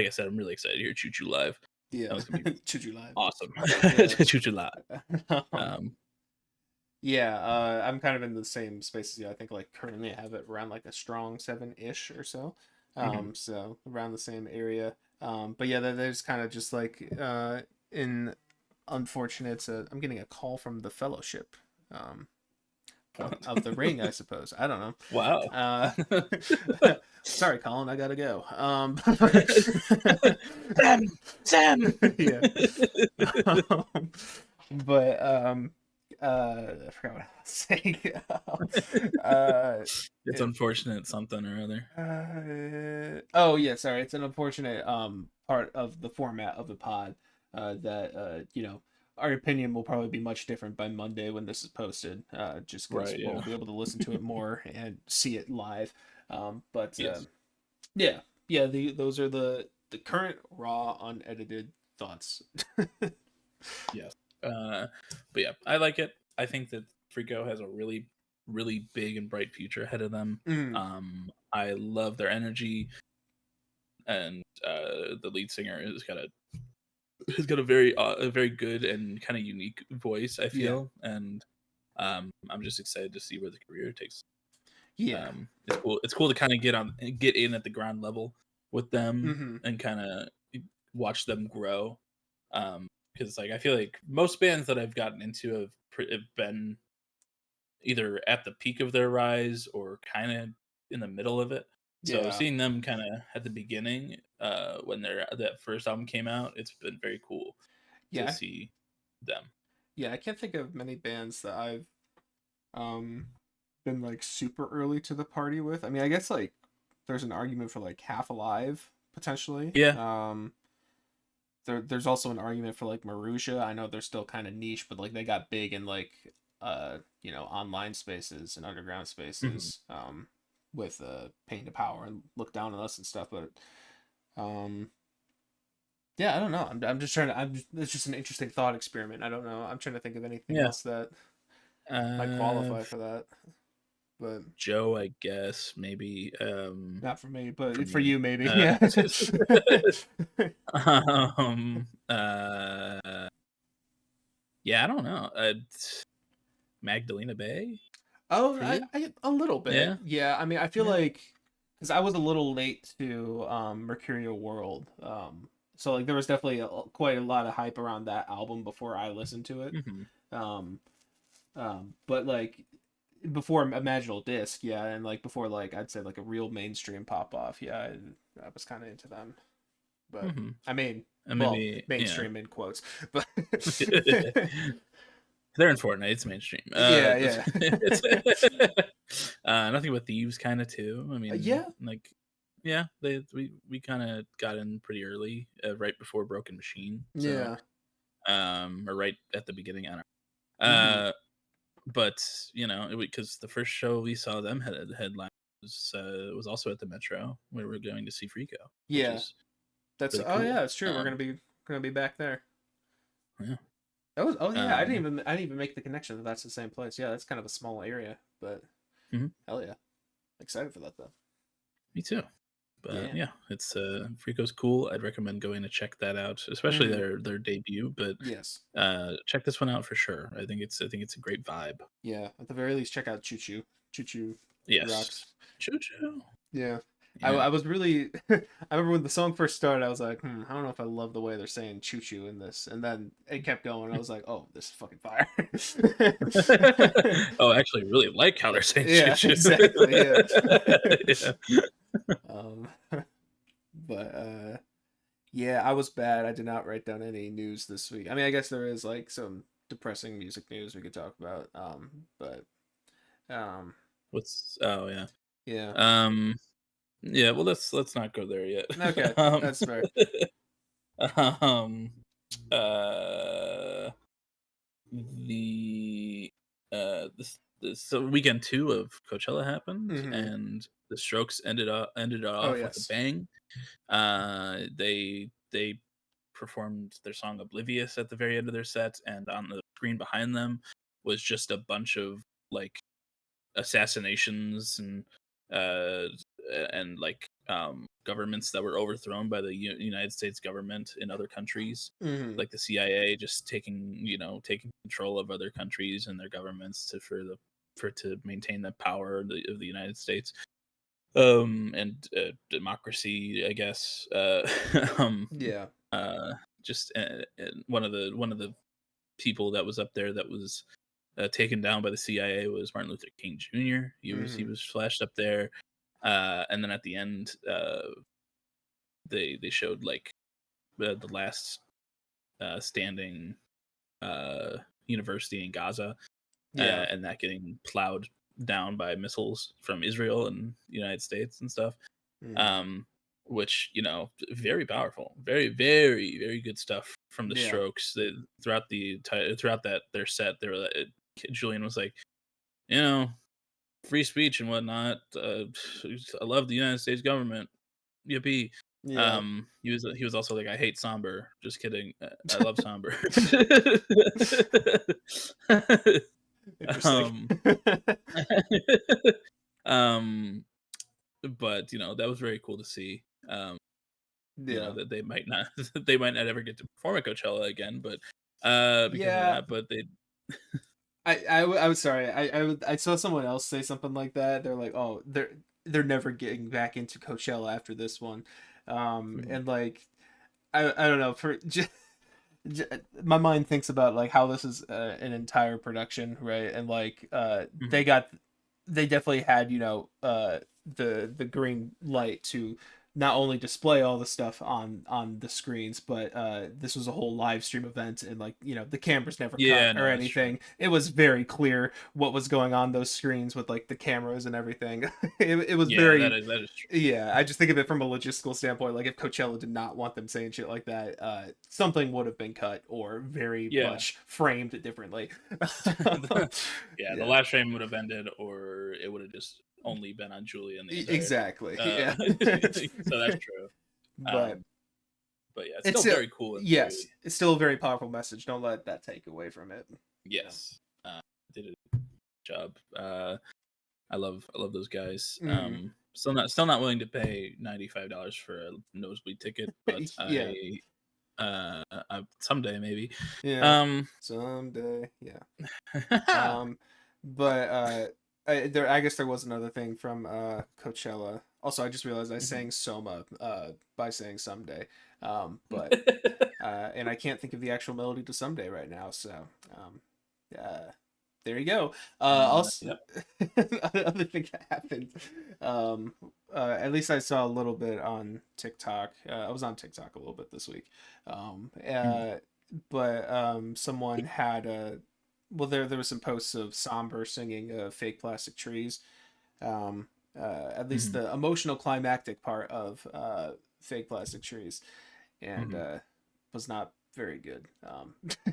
I said, I'm really excited to hear Choo Choo live. Yeah. That was gonna be Choo-choo live. awesome. Yeah. Choo Choo live. um, Um, yeah, I'm kind of in the same space as you. I think like currently I have it around like a strong 7-ish or so. mhm. So around the same area. But yeah, there's kind of just like in unfortunate. I'm getting a call from the Fellowship. Um, of the Ring, I suppose. I don't know. Wow. Uh, sorry, Colin, I gotta go. Sam, Sam. Yeah. But I forgot what I was saying. uh, It's it, unfortunate something or other. oh yeah, sorry. It's an unfortunate part of the format of the pod that our opinion will probably be much different by Monday when this is posted. Just because Right. we'll Yeah. be able to listen to it more and see it live. But Yes. yeah, yeah. Those are the current raw unedited thoughts. Yes. Uh, but yeah, I like it. I think that Frico has a really, really big and bright future ahead of them. Mm, I love their energy, and the lead singer has got a very good and kind of unique voice, I yeah, feel, and I'm just excited to see where the career takes. yeah. It's cool. It's cool to kind of get in at the ground level with them Mm-hmm. and kind of watch them grow. Because like I feel like most bands that I've gotten into have been either at the peak of their rise or kind of in the middle of it. So Yeah, seeing them kind of at the beginning, when that first album came out, it's been very cool to yeah, see them. yeah. I can't think of many bands that I've um been like super early to the party with. I mean, I guess like there's an argument for like Half Alive potentially. Yeah. There's also an argument for like Marusha. I know they're still kind of niche, but like they got big in like online spaces and underground Hmm. spaces with Pain to Power and Look Down on Us and stuff. But um yeah, I don't know. I'm just trying to. It's just an interesting thought experiment. I don't know. I'm trying to think of anything Yeah. else that might Uh, qualify for that, but Joe, I guess maybe. not for me. For But for me. you, maybe. Yeah. Um, uh, yeah, I don't know. Magdalena Bay Oh, for you? a little bit. Yeah, Yeah, I mean, I feel yeah. like because I was a little late to Mercurial World, so like there was definitely quite a lot of hype around that album before I listened to it. Hmm. Um, but like before Imaginal Disc, yeah, and like before like I'd say like a real mainstream pop off, yeah, I was kind of into them. But Hmm. I mean, And well, maybe, yeah. mainstream in quotes, but They're in Fortnite. It's mainstream. yeah, yeah, It's Nothing but thieves, kind of too. I mean, yeah, like, yeah, we kind of got in pretty early, right before Broken Machine. So, yeah. or right at the beginning. I don't know. Mm-hmm. But because the first show we saw them headline was also at the Metro, where we're going to see Frico, which Yeah. is That's really oh yeah, cool. it's true. We're gonna be back there. Yeah. That was oh yeah, Um, I didn't even make the connection that that's the same place. Yeah, that's kind of a small area, but mhm, hell yeah, excited for that though. Me too. But Yeah. yeah, it's Frico's cool. I'd recommend going to check that out, especially Mm, their debut. But yes. check this one out for sure. I think it's a great vibe. Yeah. At the very least, check out Choo Choo. Choo Choo Yes. rocks. Choo choo. Yeah. I was really I remember when the song first started, I was like, I don't know if I love the way they're saying choo choo in this. And then it kept going. I was like, oh, this is fucking fire. Oh, I actually really like how they're saying choo Yeah, choo. exactly. Yeah. Yeah. um but yeah, I was bad. I did not write down any news this week. I mean, I guess there is like some depressing music news we could talk about. But um Oh yeah. yeah. Um yeah, well let's not go there yet. Okay, um that's fair. um uh the this so weekend 2 of Coachella happened, Hmm. and the Strokes ended it Oh off with a yes. bang. They performed their song "Oblivious" at the very end of their set, and on the screen behind them was just a bunch of like assassinations uh like governments that were overthrown by the United States government in other countries, Hmm. like the CIA just taking control of other countries and their governments to maintain the power of the United States, and democracy, I guess. um Yeah. uh just one of the people that was up there that was taken down by the CIA was Martin Luther King Jr. He Hmm. was flashed up there, and then at the end, they showed like the last standing uh, university in Gaza, Yeah. and that getting plowed down by missiles from Israel and the United States and stuff. Hmm. Um, which very powerful, very very very good stuff from the Yeah. Strokes. Throughout that their set, they were Julian was like, you know, free speech and whatnot. I love the United States government. Yippee. Yeah. He was also like, I hate somber. Just kidding. I love somber. Interesting. um, um, but that was very cool to see. Yeah. That they might not they might not ever get to perform at Coachella again, but because of Yeah. that, but they I was sorry. I saw someone else say something like that. They're like, oh, they're never getting back into Coachella after this one. And like I don't know for my mind thinks about like how this is an entire production, right? And like Mhm. they definitely had the green light to not only display all the stuff on the screens, but this was a whole live stream event, and like the cameras never cut Yeah, or no, that's true. anything. It was very clear what was going on those screens with like the cameras and everything. It was Yeah, very, that is true. yeah, I just think of it from a logistical standpoint. Like if Coachella did not want them saying shit like that, something would have been cut or very Yeah. much framed differently. Yeah, the Yeah, last frame would have ended, or it would have just only been on Julian the entire time. exactly. Yeah, So that's true. but Um, but yeah, it's it's still still, very cool and yes, very it's still a very powerful message. Don't let that take away from it. Yeah. yes. Did a good job. I love those guys. Hmm. Still not willing to pay $95 for a nosebleed ticket, but Yeah. someday maybe. Yeah. Um, Someday. Yeah. But I guess there was another thing from Coachella. Also, I just realized I Mhm. sang Soma by saying someday. But and I can't think of the actual melody to someday right now. So uh, there you go. Also, Yep. another thing that happened. Um, at least I saw a little bit on TikTok. I was on TikTok a little bit this week. Mhm. But someone had a there was some posts of Somber singing "Fake Plastic Trees." At least Mhm. the emotional climactic part of "Fake Plastic Trees," and Mhm. was not very good.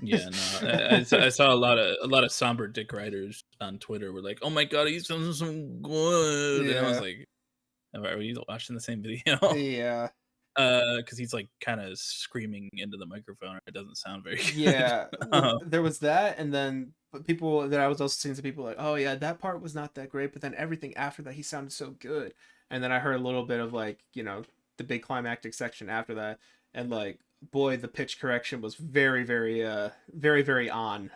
Yeah, no, I saw a lot of somber dick writers on Twitter were like, "Oh my god, he sounds so good," and I was Yeah, like, "Are we watching the same video?" yeah, Because he's like kind of screaming into the microphone. It doesn't sound very good. yeah. Well, there was that, and then but people that I was also seeing some people like, oh yeah, that part was not that great, but then everything after that, he sounded so good. And then I heard a little bit of like the big climactic section after that, and like boy, the pitch correction was very, very on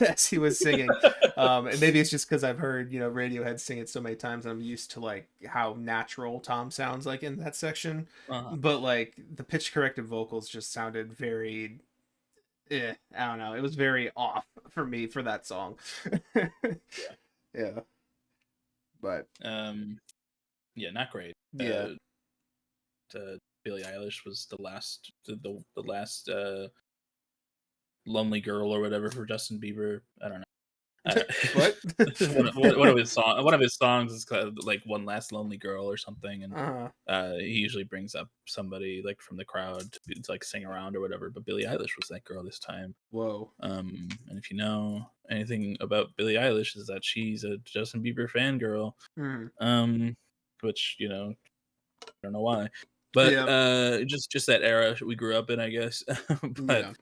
as he was singing. And maybe it's just because I've heard Radiohead sing it so many times, and I'm used to like how natural Tom sounds like in that section. Uh-huh. But like the pitch corrected vocals just sounded very, I don't know. It was very off for me for that song. Yeah. Yeah, but Yeah, not great. yeah, Billie Eilish was the last lonely girl or whatever for Justin Bieber. I don't know. what? One of his songs is called, like, One Last Lonely Girl or something, and Uh-huh. he usually brings up somebody like from the crowd to like sing around or whatever. But Billie Eilish was that girl this time. Whoa. And if you know anything about Billie Eilish, is that she's a Justin Bieber fangirl. Mm. Which I don't know why, but Yeah. just that era we grew up in, I guess. But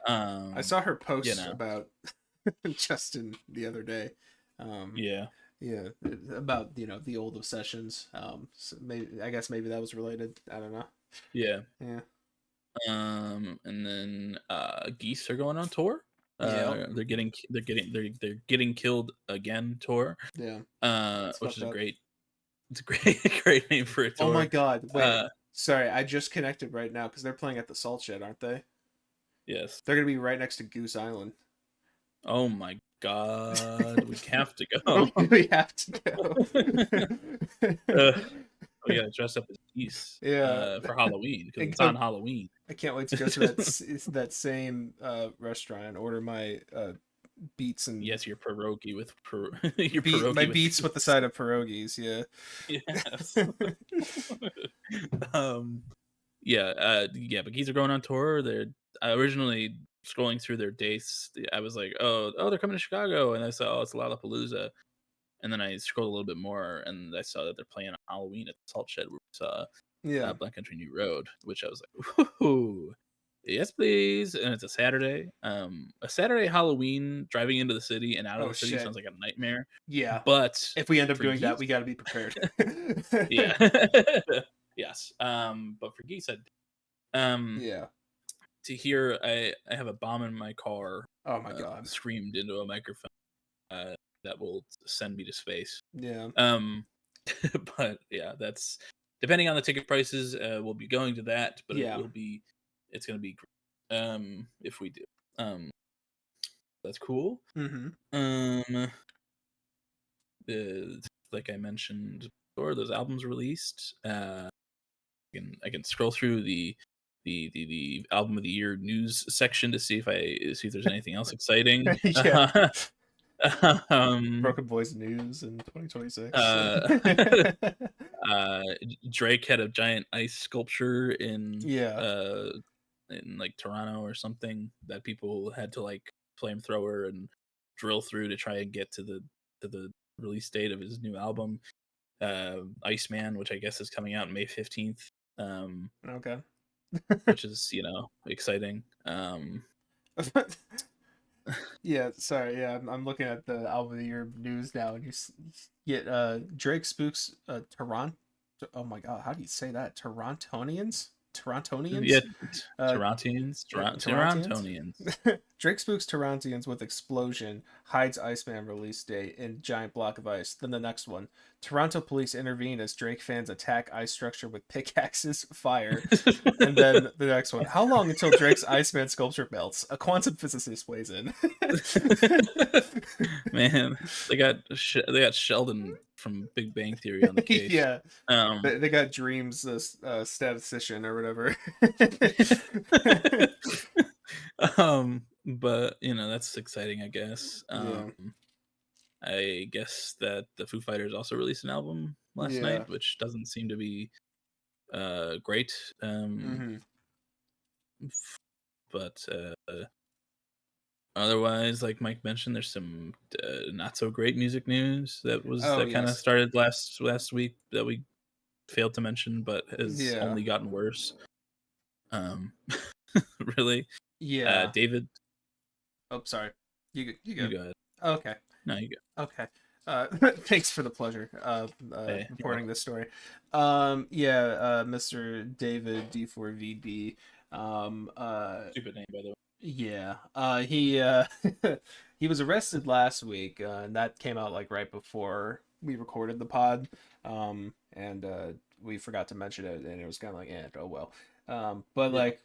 Yeah. I saw her you post know, about Justin the other day. yeah, Yeah, about the old obsessions. So maybe I guess maybe that was related. I don't know. yeah. Yeah. And then Geese are going on tour. Yeah. They're getting killed again tour. Yeah. It's Which fucked is a up. great it's a great name for a Oh my tour. God! Wait. Uh, Sorry, I just connected right now because they're playing at the Salt Shed, aren't they? yes. They're gonna be right next to Goose Island. Oh my God, we have to go. We have to go. We gotta dress up as geese Yeah. for Halloween because And it's on Halloween. I can't wait to go to that same restaurant and order my beets and Yes, your pierogi with your my pierogi with beets with the side of pierogies. Yeah. yes. Yeah, but geese are going on tour. They're originally scrolling through their dates. I was like, oh, they're coming to Chicago, and I saw, it's Lollapalooza. And then I scrolled a little bit more, and I saw that they're playing on Halloween at the Salt Shed, where we saw Yeah. Black Country New Road, which I was like, ooh, yes, please. And it's a Saturday. A Saturday Halloween driving into the city and out of Oh the city shit. sounds like a nightmare. Yeah. But If we end up for doing that, geese, we got to be prepared. yeah, yes. But for geese, Yeah. to hear I have a bomb in my car Oh my God. screamed into a microphone that will send me to space. Yeah. But yeah, that's depending on the ticket prices. We'll be going to that, but Yeah. it's gonna be great. If we do. That's cool. Mm-hmm. Like I mentioned before, those albums released. I can scroll through the album of the year news section to see if there's anything else exciting. Yeah. um, Broken Boys news in 2026. uh, Drake had a giant ice sculpture Yeah. in like Toronto or something that people had to like flamethrower and drill through to try and get to the release date of his new album, Iceman, which I guess is coming out May 15th. Okay. Which is exciting. Yeah, sorry. Yeah, I'm looking at the album of the year news now, and you get Drake spooks Toronto. Oh my God, how do you say that? Torontonians? Yeah, Torontonians? Torontians? Torontonians. Drake spooks Torontians with explosion, hides Iceman release date in giant block of ice. Then the next one. Toronto police intervene as Drake fans attack ice structure with pickaxes, fire. And then the next one. How long until Drake's Iceman sculpture melts? A quantum physicist weighs in. Man, they got Sheldon from Big Bang Theory on the case. Yeah. They got Dreams statistician or whatever. But that's exciting, I guess. Yeah. I guess that the Foo Fighters also released an album last Yeah. night, which doesn't seem to be great. Mm-hmm. But otherwise, like Mike mentioned, there's some not so great music news Oh that kind of yes. started last week that we failed to mention, but has Yeah. only gotten worse. Really, Yeah. David. Oh, sorry. You You go. go ahead. Okay. No, you go. Okay. Thanks for the pleasure Hey, reporting this story. Mr. David D4VD Stupid name, by the way. Yeah. He he was arrested last week, and that came out like right before we recorded the pod. And we forgot to mention it, and it was kind of like, oh well. But Yeah. like,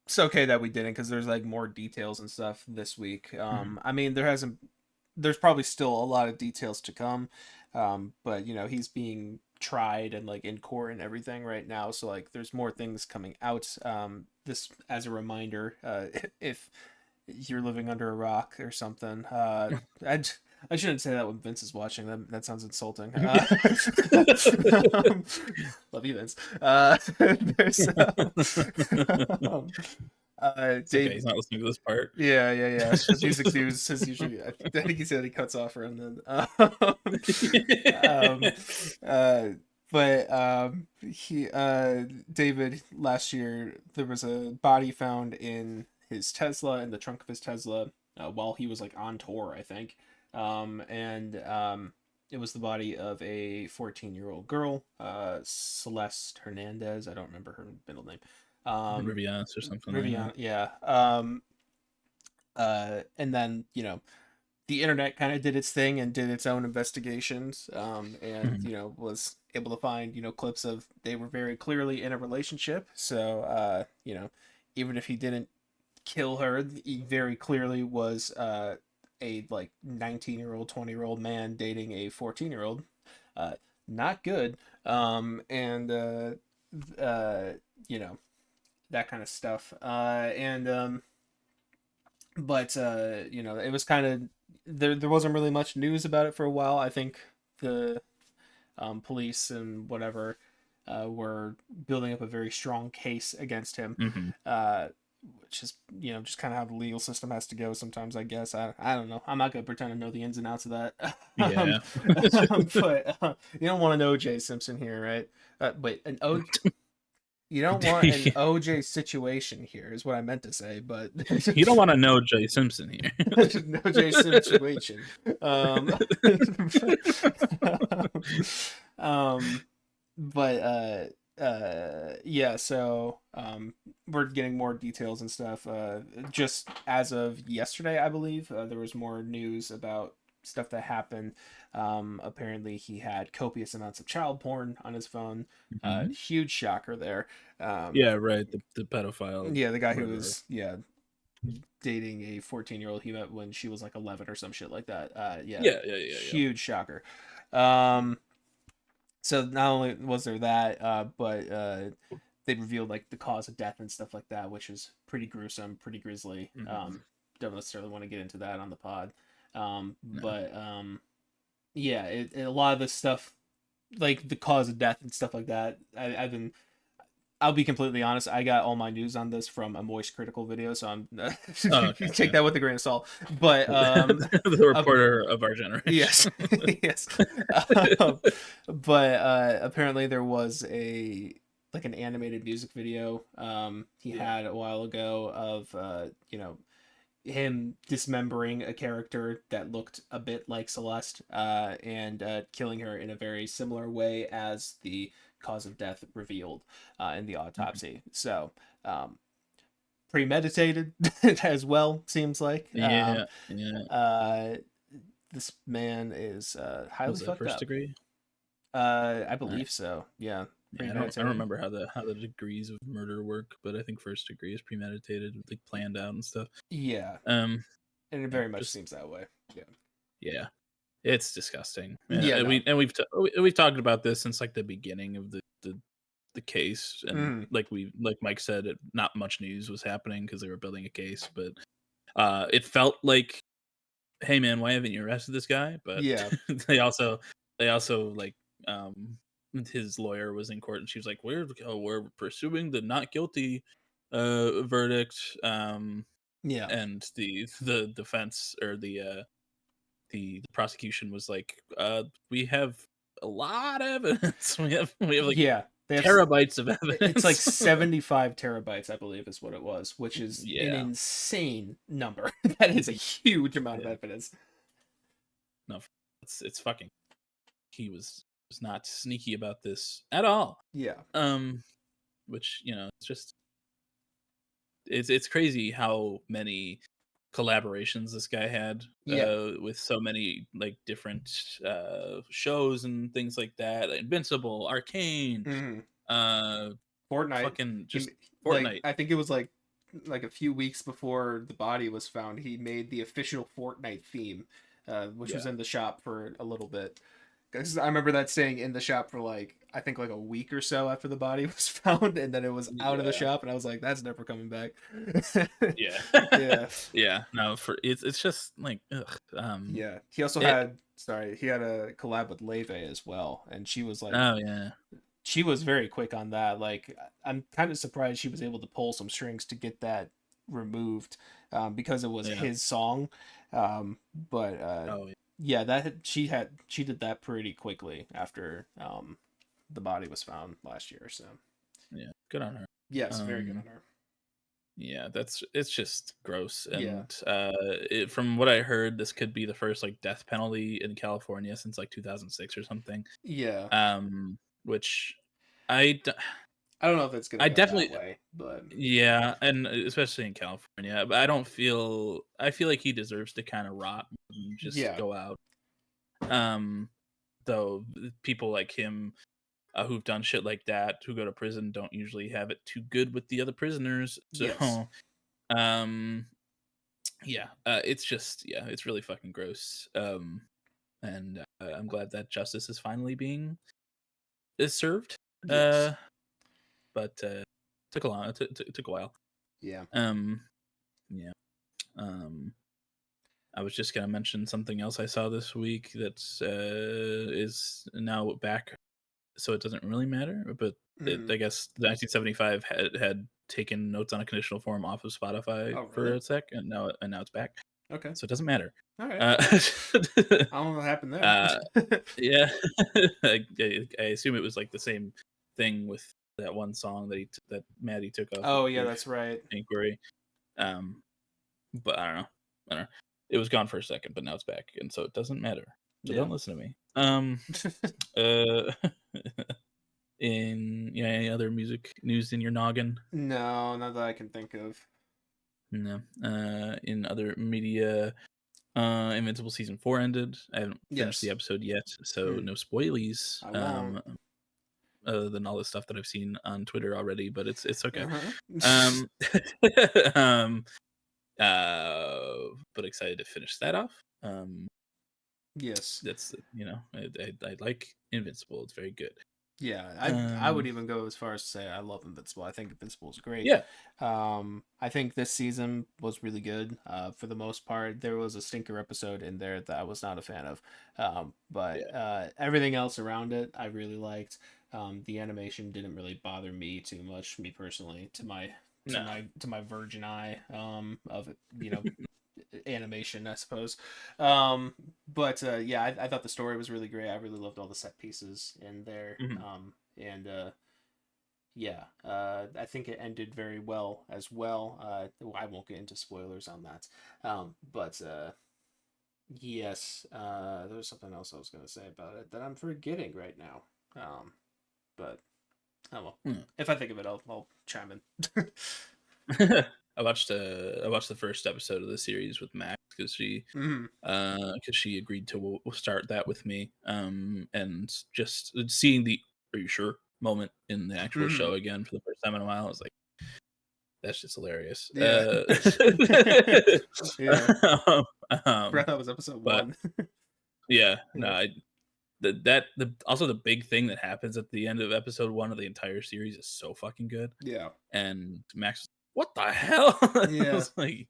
it's okay that we didn't because there's like more details and stuff this week. I mean, there's probably still a lot of details to come. But you know, he's being tried and like in court and everything right now, so like there's more things coming out. This as a reminder, if you're living under a rock or something. I I shouldn't say that when Vince is watching. That sounds insulting. Love you, Vince. There's um, It's okay. He's not listening to this part. yeah. The music news is usually. I think he said he cuts off around then. Um, uh, but he David, last year there was a body found in his Tesla, in the trunk of his Tesla, while he was like on tour, I think. And it was the body of a 14-year-old girl, Celeste Hernandez. I don't remember her middle name. Rivianis or something like Rivian, that. yeah. And then, you know, the internet kind of did its thing and did its own investigations, and you know, was able to find, you know, clips of they were very clearly in a relationship. So you know, even if he didn't kill her, he very clearly was a like 19-year-old, 20-year-old man dating a 14-year-old. uh Not good. And you know, that kind of stuff. And But you know, it was kind of, there wasn't really much news about it for a while. I think the police and whatever were building up a very strong case against him, Mm-hmm. which is, you know, just kind of how the legal system has to go sometimes, I guess. I don't know. I'm not gonna pretend to know the ins and outs of that. Yeah. But you don't want an OJ Simpson here, right? Wait, an O. You don't want an OJ situation here, is what I meant to say, but You don't want to know Jay Simpson here. an OJ situation. Um, but yeah, so we're getting more details and stuff. Just as of yesterday, I believe, there was more news about stuff that happened. Apparently he had copious amounts of child porn on his phone. Huge shocker there. Yeah, right. The pedophile. Yeah, the guy who Murderer. was, yeah, dating a 14-year-old he met when she was like 11 or some shit like that. Yeah, Yeah. huge shocker. Um, so not only was there that, but they revealed like the cause of death and stuff like that, which is pretty gruesome, pretty grisly. Don't necessarily want to get into that on the pod. No. But yeah, a lot of this stuff, like the cause of death and stuff like that, I've been, I'll be completely honest. I got all my news on this from a Moist Critical video, so I'm Okay. take that with a grain of salt. But The reporter of our generation. yes, yes. Um, but apparently there was a like an animated music video he had a while ago of you know, him dismembering a character that looked a bit like Celeste, and killing her in a very similar way as the cause of death revealed in the autopsy. So, premeditated as well, seems like. Yeah. This man is highly Was that fucked first up. degree? I All right. believe so. Yeah, Yeah, I don't remember how the degrees of murder work, but I think first degree is premeditated, like planned out and stuff. Yeah, Um, and it yeah, very much just seems that way. Yeah. yeah, it's disgusting. Yeah. And No. we've talked about this since like the beginning of the case, and like Mike said, not much news was happening because they were building a case, but it felt like, hey man, why haven't you arrested this guy? But Yeah. they also like his lawyer was in court and she was like, we're pursuing the not guilty verdict. Yeah. And the defense, or the prosecution was like, we have a lot of evidence. We have like Yeah. They have. terabytes of It's like evidence. 75 terabytes, I believe, is what it was, which is an Yeah. insane number. That is a huge amount of Yeah. evidence. No, it's fucking. He was not sneaky about this at all. Yeah. Which, it's just it's crazy how many collaborations this guy had Yeah. with so many like different shows and things like that. Invincible, Arcane, Hmm. uh Fortnite. fucking He just like Fortnite. I think it was like a few weeks before the body was found. He made the official Fortnite theme, which was Yeah. in the shop for a little bit. 'Cause I remember that staying in the shop for like I think like a week or so after the body was found, and then it was out of the Yeah. shop, and I was like, "That's never coming back." Yeah. Yeah, Yeah. No, for it's just like yeah. He also it had he had a collab with Leve as well, and oh yeah. she was very quick on that. Like, I'm kind of surprised she was able to pull some strings to get that removed, because it was Yeah. his song. But Oh yeah. yeah, she did that pretty quickly after the body was found last year. So Yeah. Good on her. yes, very good Um on her. yeah, it's just gross. Yeah, And from what I heard, this could be the first like death penalty in California since like 2006 or something. yeah. Which I d- I don't know if it's gonna I go that definitely way, but yeah, and especially in California, but I feel like he deserves to kind of rot and just yeah, go out. Um though people like him who've done shit like that who go to prison don't usually have it too good with the other prisoners. yes, So um yeah, it's just yeah, it's really fucking gross. And I'm glad that justice is finally being is served. yes, Uh but took a long took a while. yeah. Um yeah. Um I was just gonna mention something else I saw this week that is now back, so it doesn't really matter. But Mm. I guess the 1975 had taken Notes on a Conditional Form off of Spotify Oh, for really? a sec, and now it's back, Okay. so it doesn't matter. All right. Uh, I don't know what happened there. uh, yeah, I assume it was like the same thing with that one song that that Maddie took off of Oh yeah, Brief that's right. Inquiry. Um, but I don't know. I don't know. It was gone for a second, but now it's back, and so it doesn't matter. So Yeah. don't listen to me. Uh, in any other music news in your noggin? No, not that I can think of. No. In other media, Invincible season 4 ended. I haven't finished the Yes. episode yet, so Mm, no spoilies. I won't. Other than all the stuff that I've seen on Twitter already, but it's okay. Uh-huh. Um, um, but excited to finish that off. Yes. That's I like Invincible. It's very good. Yeah, I would Um, even go as far as to say I love Invincible. I think Invincible is great. yeah, I think this season was really good. For the most part, there was a stinker episode in there that I was not a fan of. But yeah, everything else around it, I really liked. The animation didn't really bother me too much, me personally, no, to my virgin eye of it, animation, I suppose. But yeah, I thought the story was really great. I really loved all the set pieces in there. mhm. And yeah, I think it ended very well as well. I won't get into spoilers on that. But yes, there was something else I was going to say about it that I'm forgetting right now. But oh well. Hmm. If I think of it, I'll chime in. I watched the first episode of the series with Max Mhm. because she agreed to start that with me. And just seeing the "Are you sure?" moment in the actual Mhm. show again for the first time in a while, I was like, that's just hilarious. Yeah. Yeah. Um, Forgot um, that was episode but one. yeah, no, Yeah. the also the big thing that happens at the end of episode 1 of the entire series is so fucking good. Yeah. And Max, what the hell? I Yeah. was like,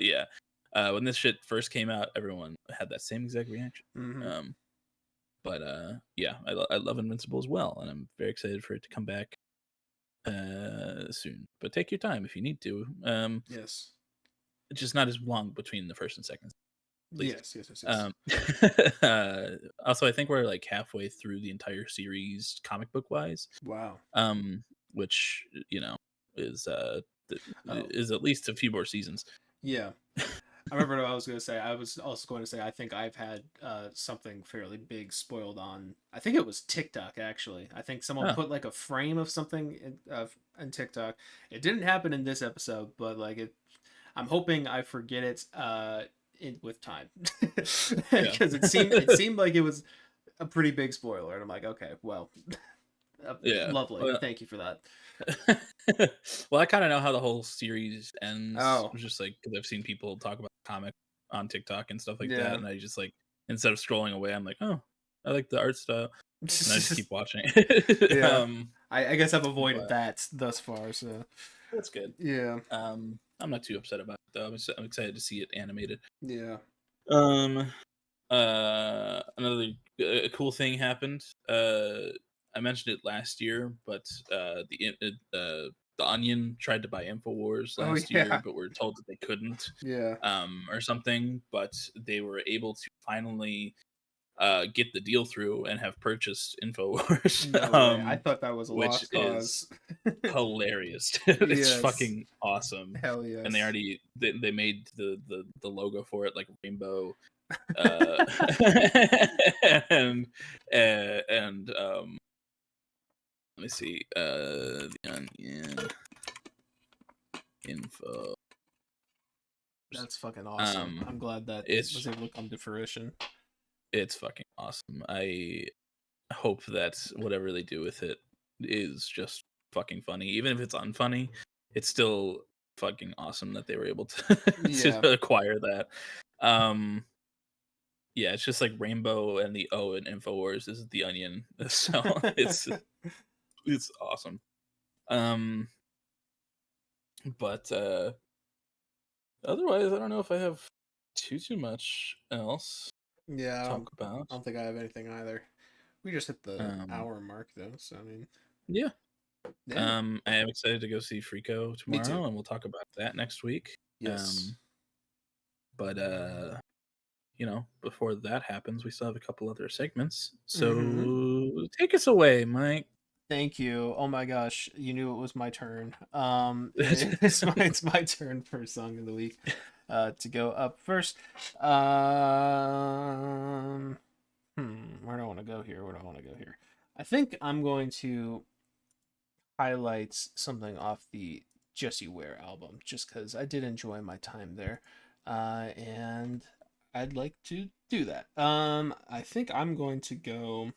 yeah. When this shit first came out, everyone had that same exact reaction. Hmm. Um, but yeah, I love Invincible as well, and I'm very excited for it to come back soon. But take your time if you need to. Yes. It's just not as long between the first and second, please. Yes. Yes. Yes. Yes. Um, also, I think we're like halfway through the entire series, comic book wise. Wow. Um, which is Oh. is at least a few more seasons. Yeah. I remember what I was going to say. I was also going to say I think I've had something fairly big spoiled on. I think it was TikTok actually. I think someone Oh, put like a frame of something in TikTok. It didn't happen in this episode, but like it. I'm hoping I forget it with time yeah. because it seemed like it was a pretty big spoiler, and I'm like, okay, well, Yeah. lovely, Well, thank you for that. well, I kind of know how the whole series ends, Oh, just like because I've seen people talk about the comic on TikTok and stuff like that, yeah. and I just like instead of scrolling away, I'm like, oh, I like the art style, and I just keep watching. Yeah. I guess I've avoided But that thus far, so that's good. yeah. I'm not too upset about it though. I'm excited to see it animated. Yeah. Um, another cool thing happened. I mentioned it last year, but the Onion tried to buy Infowars Oh last year, yeah. but were told that they couldn't, Yeah. or something. But they were able to finally get the deal through and have purchased Infowars, No way. I thought that was a which lost is cause. hilarious. It's Yes. fucking awesome. Hell And they yes. already they made the logo for it like rainbow, uh and let me see, the Onion info. That's fucking awesome. um I'm glad that was it's able to come to fruition. it's fucking awesome. I hope that whatever they do with it is just fucking funny. Even if it's unfunny, it's still fucking awesome that they were able to Yeah. to acquire that. Um yeah, it's just like rainbow and the O in Infowars is the onion. So it's awesome. Um but otherwise I don't know if I have too much else Yeah, to talk I about. don't think I have anything either. We just hit the Um hour mark though, so I mean, yeah. yeah, I am excited to go see Friko me too. tomorrow and we'll talk about that next week. Yes. But you know, before that happens, we still have a couple other segments. Mm-hmm. So take us away, Mike. Thank you. Oh my gosh, you knew it was my turn. It's my turn for song of the week. To go up first. Where do I want to go here? Where do I want to go here? I think I'm going to highlight something off the Jessie Ware album, just because I did enjoy my time there, and I'd like to do that. I think I'm going to go.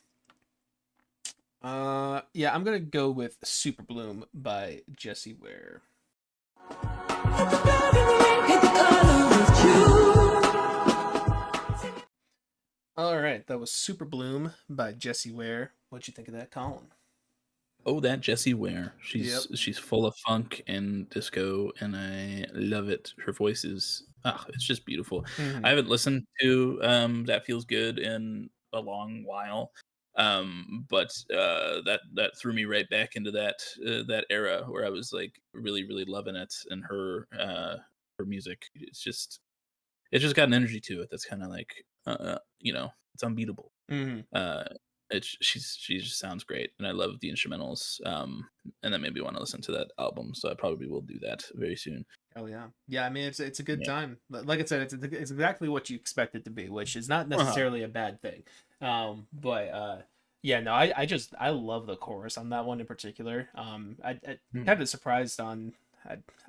Yeah, I'm gonna go with Super Bloom by Jessie Ware. All right, that was Super Bloom by Jessie Ware. What'd you think of that, Colin? Oh, that Jessie Ware. Yep. She's full of funk and disco, and I love it. Her voice is it's just beautiful. Mm-hmm. I haven't listened to That Feels Good in a long while. But that threw me right back into that era where I was like really loving it, and her music. It's just got an energy to it that's kind of like it's unbeatable. Mm-hmm. Uh, she just sounds great, and I love the instrumentals. And that made me want to listen to that album, so I probably will do that very soon. Oh yeah, yeah. I mean, it's a good Yeah. time. Like I said, it's exactly what you expect it to be, which is not Uh-huh. necessarily a bad thing. But yeah, no, I love the chorus on that one in particular. I Mm. kind of surprised on.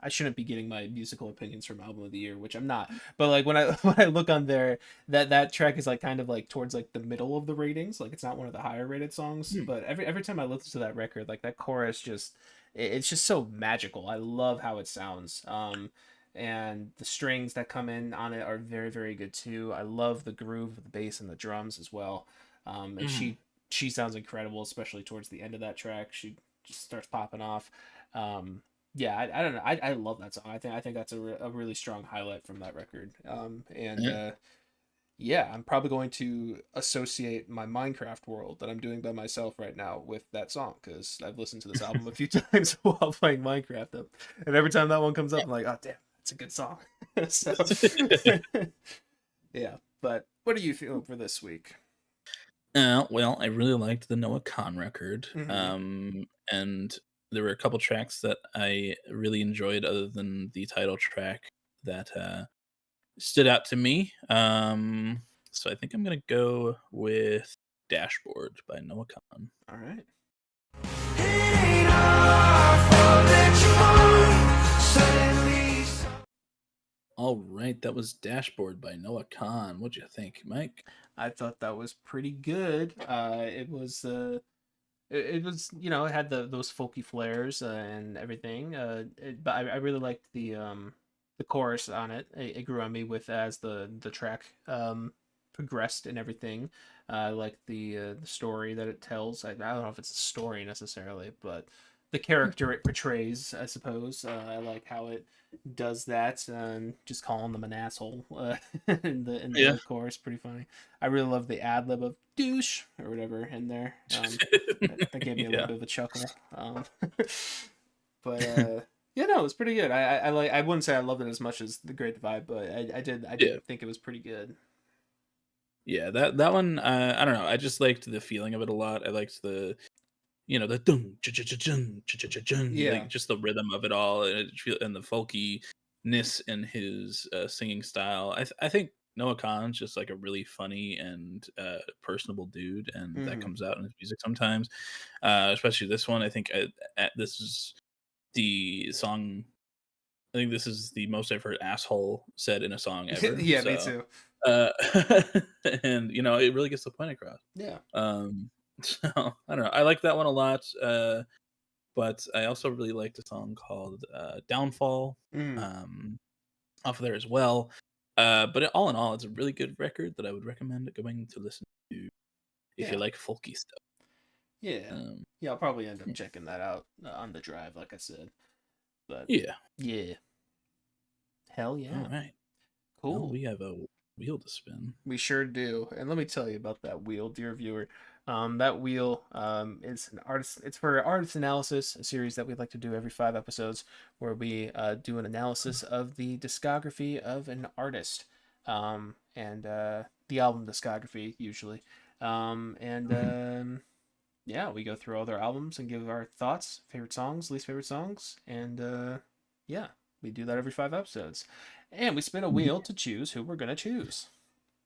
I shouldn't be getting my musical opinions from album of the year, which I'm not. But like when I when I look on there, that track is like kind of like towards like the middle of the ratings. Like it's not one of the higher rated songs. Mm. But every time I listen to that record, like that chorus just it's just so magical. I love how it sounds. And the strings that come in on it are very good too. I love the groove of the bass and the drums as well. And Mm. she sounds incredible, especially towards the end of that track. She just starts popping off. Yeah, I don't know. I love that song. I think that's a really strong highlight from that record. And Yeah. yeah, I'm probably going to associate my Minecraft world that I'm doing by myself right now with that song because I've listened to this album a few times while playing Minecraft. And every time that one comes up, I'm like, oh, damn, it's a good song. So, yeah. But what are you feeling for this week? Well, I really liked the Noah Kahan record, Mm-hmm. and there were a couple tracks that I really enjoyed, other than the title track that stood out to me. So I think I'm gonna go with Dashboard by Noah Kahan. All right. All right, that was Dashboard by Noah Kahan. What'd you think, Mike? I thought that was pretty good. It was, you know, it had those folky flares and everything. But I really liked the chorus on it. It grew on me with as the track progressed and everything. I like the story that it tells. I don't know if it's a story necessarily, but the character it portrays, I suppose. I like how it does that, and just calling them an asshole in Yeah. the chorus, pretty funny. I really love the ad lib of douche or whatever in there. That gave me a little Yeah. bit of a chuckle. But yeah, no, it was pretty good. I like. I wouldn't say I loved it as much as the Great Divide, but I did. I Yeah. did think it was pretty good. Yeah, that one, I don't know. I just liked the feeling of it a lot. I liked the, the dun, cha-cha-cha-chun, cha-cha-cha-chun, Yeah. like just the rhythm of it all, and and the folkiness in his singing style. I think Noah Khan's just like a really funny and personable dude, and that Hmm. comes out in his music sometimes. Especially this one. I think this is the song. I think this is the most I've heard "asshole" said in a song ever. Yeah, me So, too. uh, and it really gets the point across. Yeah. So I don't know. I like that one a lot. But I also really liked a song called "Downfall" Mm. um, off of there as well. But all in all, it's a really good record that I would recommend going to listen to if you Yeah. like folky stuff. Yeah. Um, Yeah, I'll probably end up yeah. checking that out on the drive, like I said. But Yeah. yeah, hell All yeah, right. Well, cool. we have a wheel to spin. We sure do. And let me tell you about that wheel, dear viewer. That wheel is an artist. It's for artist analysis, a series that we like to do every 5 episodes, where we do an analysis of the discography of an artist, and the album discography usually. And yeah, we go through all their albums and give our thoughts, favorite songs, least favorite songs, and yeah, we do that every 5 episodes. And we spin a wheel to choose who we're gonna choose.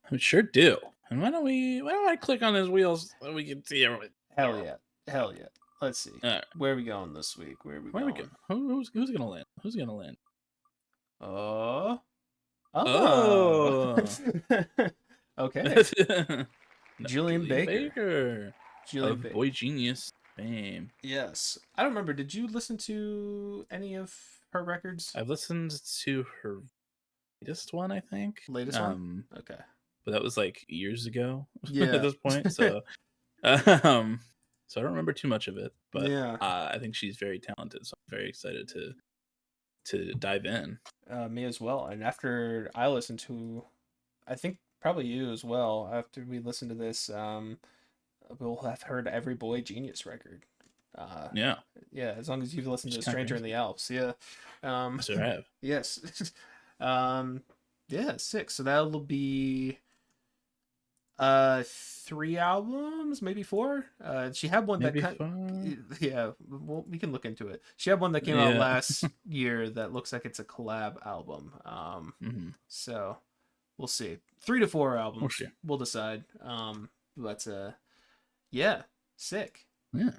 We sure do. And why don't I click on those wheels so we can see everything? Hell yeah. Hell yeah. Let's see. All right, Where are we going this week? Where are we where we go? going? Who's gonna land? Who's gonna land? Oh. Oh. Oh, Okay. no, Julian Julian Baker. Baker Julian of Baker. Boy Genius fame. Yes. I don't remember. Did you listen to any of her records? I've listened to her latest one, I think. Latest one? Okay. But that was like years ago at Yeah. this point. Um, so I don't remember too much of it. But Yeah. I think she's very talented, so I'm very excited to dive in. Me as well. And after I listened to, I think probably you as well. After we listen to this, we'll have heard every Boy Genius record. Uh, Yeah, yeah, as long as you've listened which to is kind of Stranger in crazy. the Alps, yeah. Yes, I have. Yes. um, yeah, 6. So that'll be 3 albums, maybe 4. She had one that Maybe fun. yeah, well, we can look into it. She had one that came out Yeah. last year that looks like it's a collab album. So we'll see. 3 to 4 Oh, albums, sure. we'll decide. But yeah, sick. Yeah.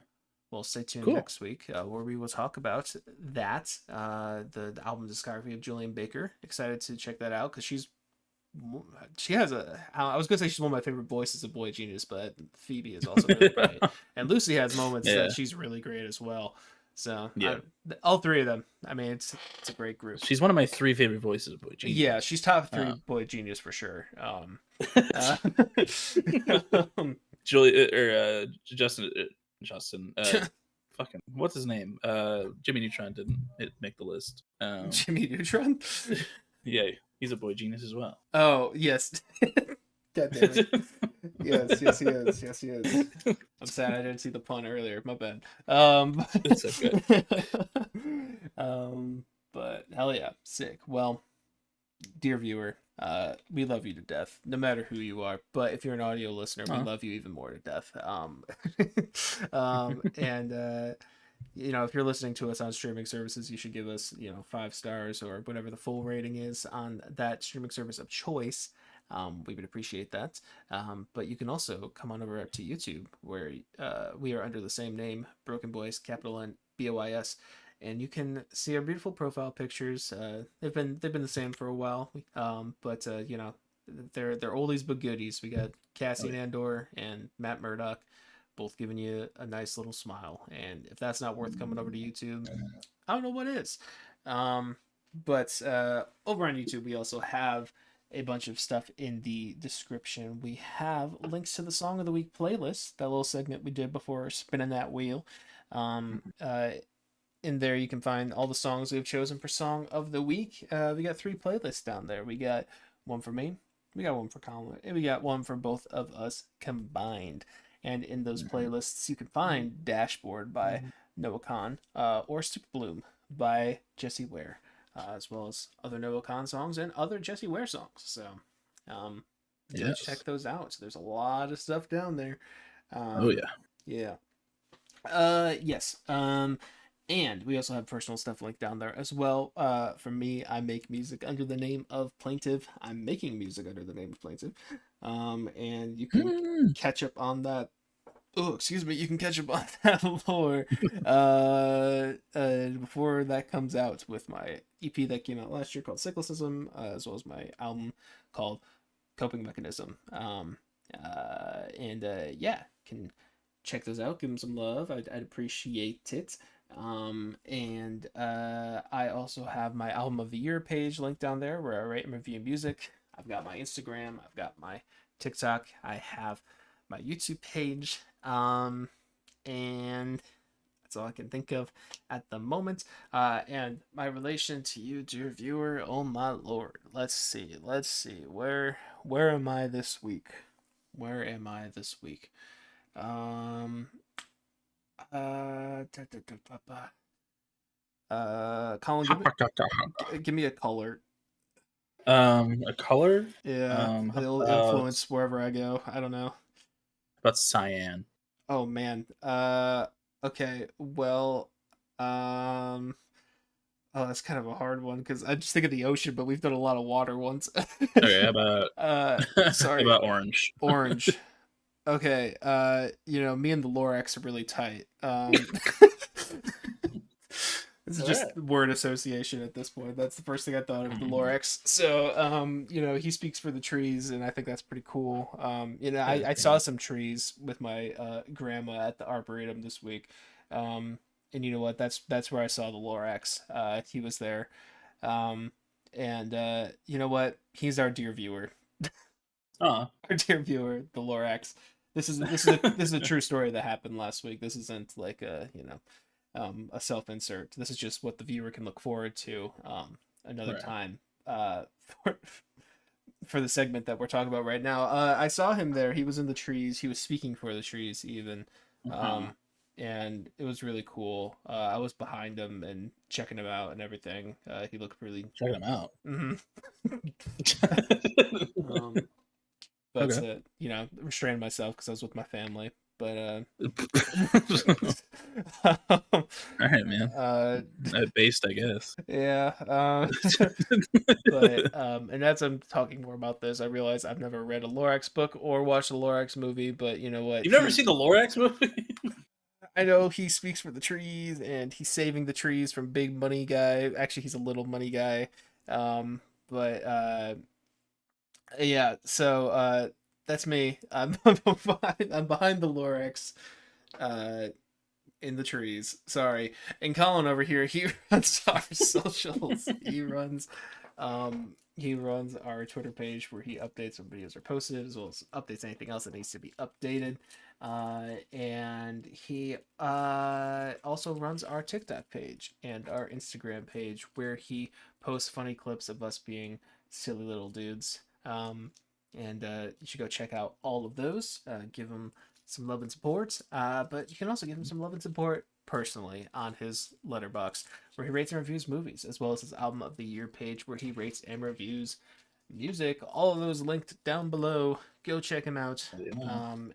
Well, stay tuned Cool. next week where we will talk about that, the album discography of Julian Baker. Excited to check that out because she has I was gonna say she's one of my favorite voices of Boy Genius, but Phoebe is also really great, and Lucy has moments Yeah. that she's really great as well. So Yeah. all 3 of them. I mean, it's a great group. She's one of my 3 favorite voices of Boy Genius. Yeah, she's top 3 Boy Genius for sure. Julie or Justin. Fucking what's his name? Jimmy Neutron didn't make the list. Jimmy Neutron. Yeah, he's a Boy Genius as well. Oh yes. God damn it. Yes, he is. Yes, he is. I'm sad I didn't see the pun earlier. My bad. It's okay. But hell yeah, sick. Well, dear viewer, we love you to death, no matter who you are. But if you're an audio listener, we love you even more to death. And if you're listening to us on streaming services, you should give us, 5 stars or whatever the full rating is on that streaming service of choice. We would appreciate that. But you can also come on over to YouTube, where we are under the same name, BrokeN Bois, capital N BOIS, and you can see our beautiful profile pictures. They've been the same for a while, but they're oldies but goodies. We got Cassian Andor and Matt Murdock, both giving you a nice little smile. And if that's not worth coming over to YouTube, I don't know what is. But over on YouTube, we also have a bunch of stuff in the description. We have links to the Song of the Week playlist, that little segment we did before spinning that wheel. In there, you can find all the songs we've chosen for Song of the Week. We got 3 playlists down there. We got one for me, we got one for Colin, and we got one for both of us combined. And in those playlists, you can find Dashboard by Noah Kahan, or Super Bloom by Jessie Ware, as well as other Noah Kahan songs and other Jessie Ware songs. So, check those out. There's a lot of stuff down there. Yeah. Yes. And we also have personal stuff linked down there as well. For me, I make music under the name of Plaintive. I'm making music under the name of Plaintive. And you can catch up on that. Oh, excuse me. You can catch up on that lore before that comes out with my EP that came out last year called Cyclicism, as well as my album called Coping Mechanism. Can check those out. Give them some love. I'd appreciate it. I also have my album of the year page linked down there where I write and review music. I've got my Instagram, I've got my TikTok, I have my YouTube page, and that's all I can think of at the moment. And my relation to you, dear viewer, oh my lord. Let's see. Where am I this week? Colin, give me a color. A color? Yeah, it'll influence wherever I go. I don't know. About cyan. Oh man. Okay. Well. Oh, that's kind of a hard one because I just think of the ocean, but we've done a lot of water ones. Okay. How about? Sorry. How about orange? Orange. Okay. Me and the Lorax are really tight. This is just word association at this point. That's the first thing I thought of, the Lorax. So, he speaks for the trees, and I think that's pretty cool. I saw some trees with my grandma at the Arboretum this week. And you know what? That's where I saw the Lorax. He was there. You know what? He's our dear viewer. Our dear viewer, the Lorax. This is a true story that happened last week. This isn't like a self-insert. This is just what the viewer can look forward to another time for the segment that we're talking about right now. I saw him there. He was in the trees. He was speaking for the trees even. And it was really cool. I was behind him and checking him out and everything. He looked really... Checking him out? But, restrained myself because I was with my family. But all right, man. Based, I guess. Yeah. But and as I'm talking more about this, I realize I've never read a Lorax book or watched a Lorax movie. But you know what? You've never seen the Lorax movie? I know he speaks for the trees and he's saving the trees from big money guy. Actually, he's a little money guy. Yeah. So that's me. I'm behind the Lorax. In the trees. Sorry. And Colin over here, he runs our socials. He runs our Twitter page where he updates when videos are posted, as well as updates anything else that needs to be updated. And he also runs our TikTok page and our Instagram page where he posts funny clips of us being silly little dudes. And you should go check out all of those. Give him some love and support, but you can also give him some love and support personally on his Letterboxd, where he rates and reviews movies, as well as his album of the year page where he rates and reviews music. All of those linked down below. Go check him out.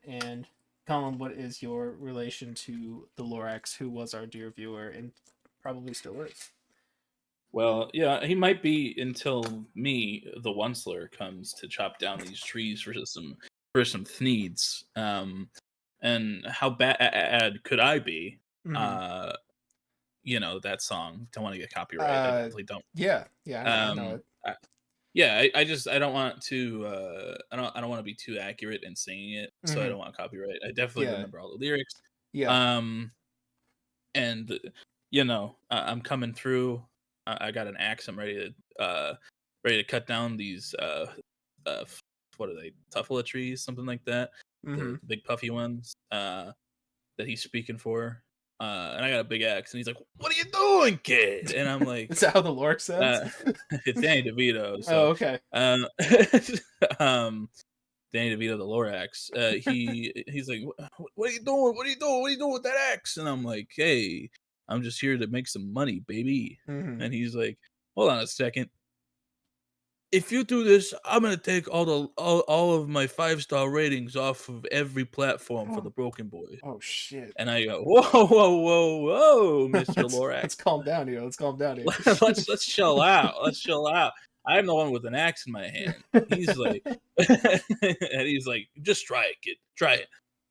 And Colin, what is your relation to the Lorax, who was our dear viewer and probably still is? Well, yeah, he might be until me, the Onceler, comes to chop down these trees for some thneeds. And how bad could I be? Mm-hmm. Uh, that song. Don't want to get copyrighted. I definitely don't. Yeah, I know Um, it. yeah, I don't want to. I don't want to be too accurate in singing it, so I Mm-hmm. don't want copyright. I definitely Yeah, remember all the lyrics. yeah. Um, and I'm coming through. I got an axe. I'm ready to cut down these uh what are they, tuffula trees, something like that, Mm-hmm. the big puffy ones that he's speaking for. And I got a big axe, and he's like, "What are you doing, kid?" And I'm like, Is that how the Lorax sounds? "It's Danny DeVito." Oh, So, okay. um, um, Danny DeVito, the Lorax. He's like, "What are you doing? What are you doing? What are you doing with that axe?" And I'm like, "Hey, I'm just here to make some money, baby." Mm-hmm. And he's like, "Hold on a second. If you do this, I'm gonna take all of my 5-star ratings off of every platform for Oh, the Broken Boys." oh shit. And I go, "Whoa, whoa, whoa, whoa, Mister Let's Lorax, calm down here. Let's calm down here. let's chill out. Let's chill out. I'm the one with an axe in my hand." He's like, and he's like, "Just try it, kid. Try it.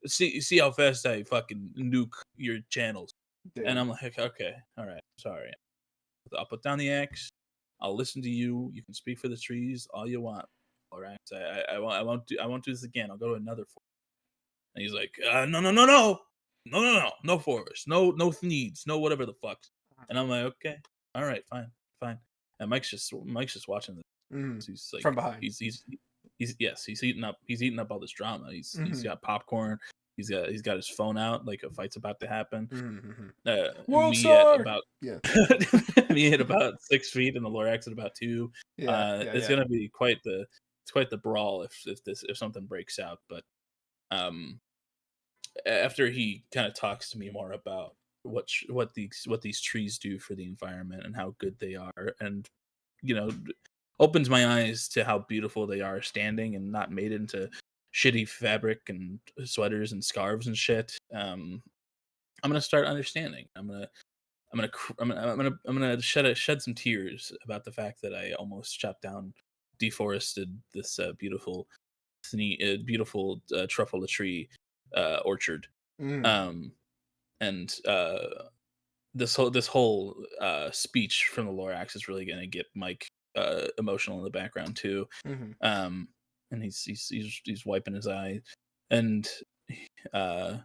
See how fast I fucking nuke your channels." And Damn. I'm like, "Okay, all right, sorry. I'll put down the axe. I'll listen to you. You can speak for the trees all you want. All right. I won't do this again. I'll go to another forest." And he's like, "No, no, no, no, no, no, no, no forest, no needs, no whatever the fuck." And I'm like, "Okay, all right, fine, fine." And Mike's just watching this. Mm-hmm. He's like, From behind. he's eating up all this drama. He's Mm-hmm. got popcorn. He's got his phone out like a fight's about to happen. Mm-hmm. World Me at Star. about Yeah. me at about 6 feet and the Lorax at about 2. Yeah. It's Yeah. gonna be quite the brawl if something breaks out. But um, after he kind of talks to me more about what these trees do for the environment and how good they are, and you know opens my eyes to how beautiful they are standing and not made into shitty fabric and sweaters and scarves and shit. I'm gonna start understanding. I'm gonna shed some tears about the fact that I almost chopped down, deforested this beautiful truffle tree orchard. Mm-hmm. Um, and this whole speech from the Lorax is really gonna get Mike emotional in the background too. Mm-hmm. Um, and he's wiping his eye, and uh,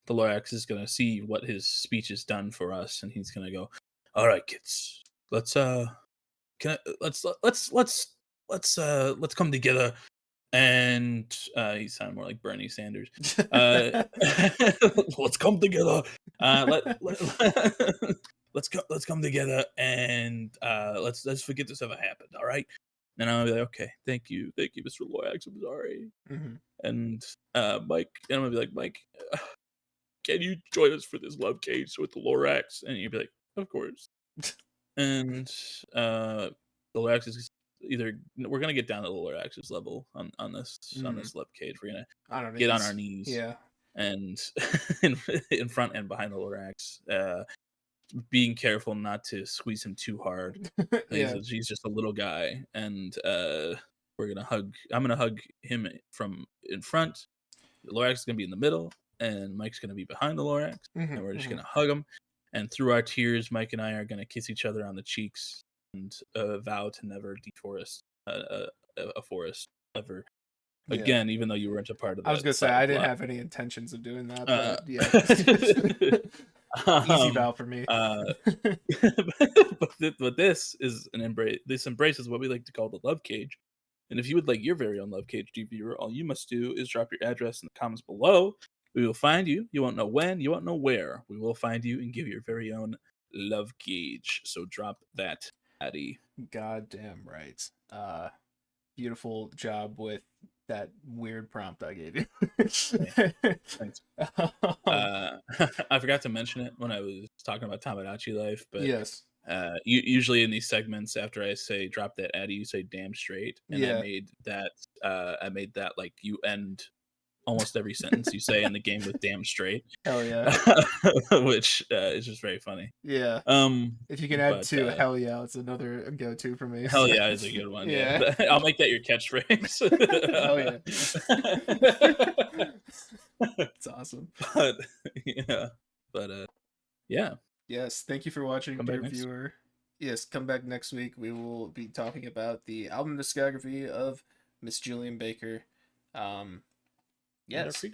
the Lorax is gonna see what his speech has done for us, and he's gonna go, "All right, kids, let's can I, let's come together." And he sounded more like Bernie Sanders. Uh, let's come together. Let's come together and let's forget this ever happened. All right. And I'll be like, "Okay, thank you, Mr. Lorax. I'm sorry." Mm-hmm. And Mike, and I'm gonna be like, "Mike, can you join us for this love cage with the Lorax?" And you'd be like, "Of course." And the Lorax is either we're gonna get down to the Lorax's level on Mm-hmm. this love cage. We're gonna On our get on knees. our knees Yeah. and in front and behind the Lorax, being careful not to squeeze him too hard. Yeah. He's just a little guy, and we're gonna hug. I'm gonna hug him from in front. The Lorax is gonna be in the middle, and Mike's gonna be behind the Lorax, Mm-hmm. and we're just Mm-hmm. gonna hug him. And through our tears, Mike and I are gonna kiss each other on the cheeks and vow to never deforest a forest ever Yeah. again, even though you weren't a part of I was that gonna say side I didn't plot. have any intentions of doing that, Uh, but yeah. Easy um, vow for me. uh, but this is an embrace. This embrace is what we like to call the love cage. And if you would like your very own love cage, dear viewer, all you must do is drop your address in the comments below. We will find you. You won't know when, you won't know where. We will find you and give your very own love cage. So drop that, Addy. Goddamn right. Beautiful job with that weird prompt I gave you. Hey, thanks. um, I forgot to mention it when I was talking about Tomodachi life, but yes. usually in these segments, after I say drop that Addy, you say damn straight, and I Yeah. made that like you end almost every sentence you say in the game with "damn straight." Hell yeah. Which is just very funny. Yeah. If you can add But to hell yeah, it's another go-to for me. hell So. yeah is a good one. Yeah. Yeah, I'll make that your catchphrase. Hell yeah. It's awesome. But yeah, but yeah. Yes, thank you for watching, Come back dear next. viewer. Yes, come back next week. We will be talking about the album discography of Miss Julian Baker. Yes.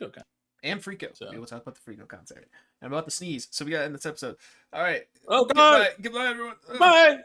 And Friko. So. We will talk about the Friko concert. And about the sneeze. So we got in this episode. All right. Oh, God. Goodbye, everyone. Bye.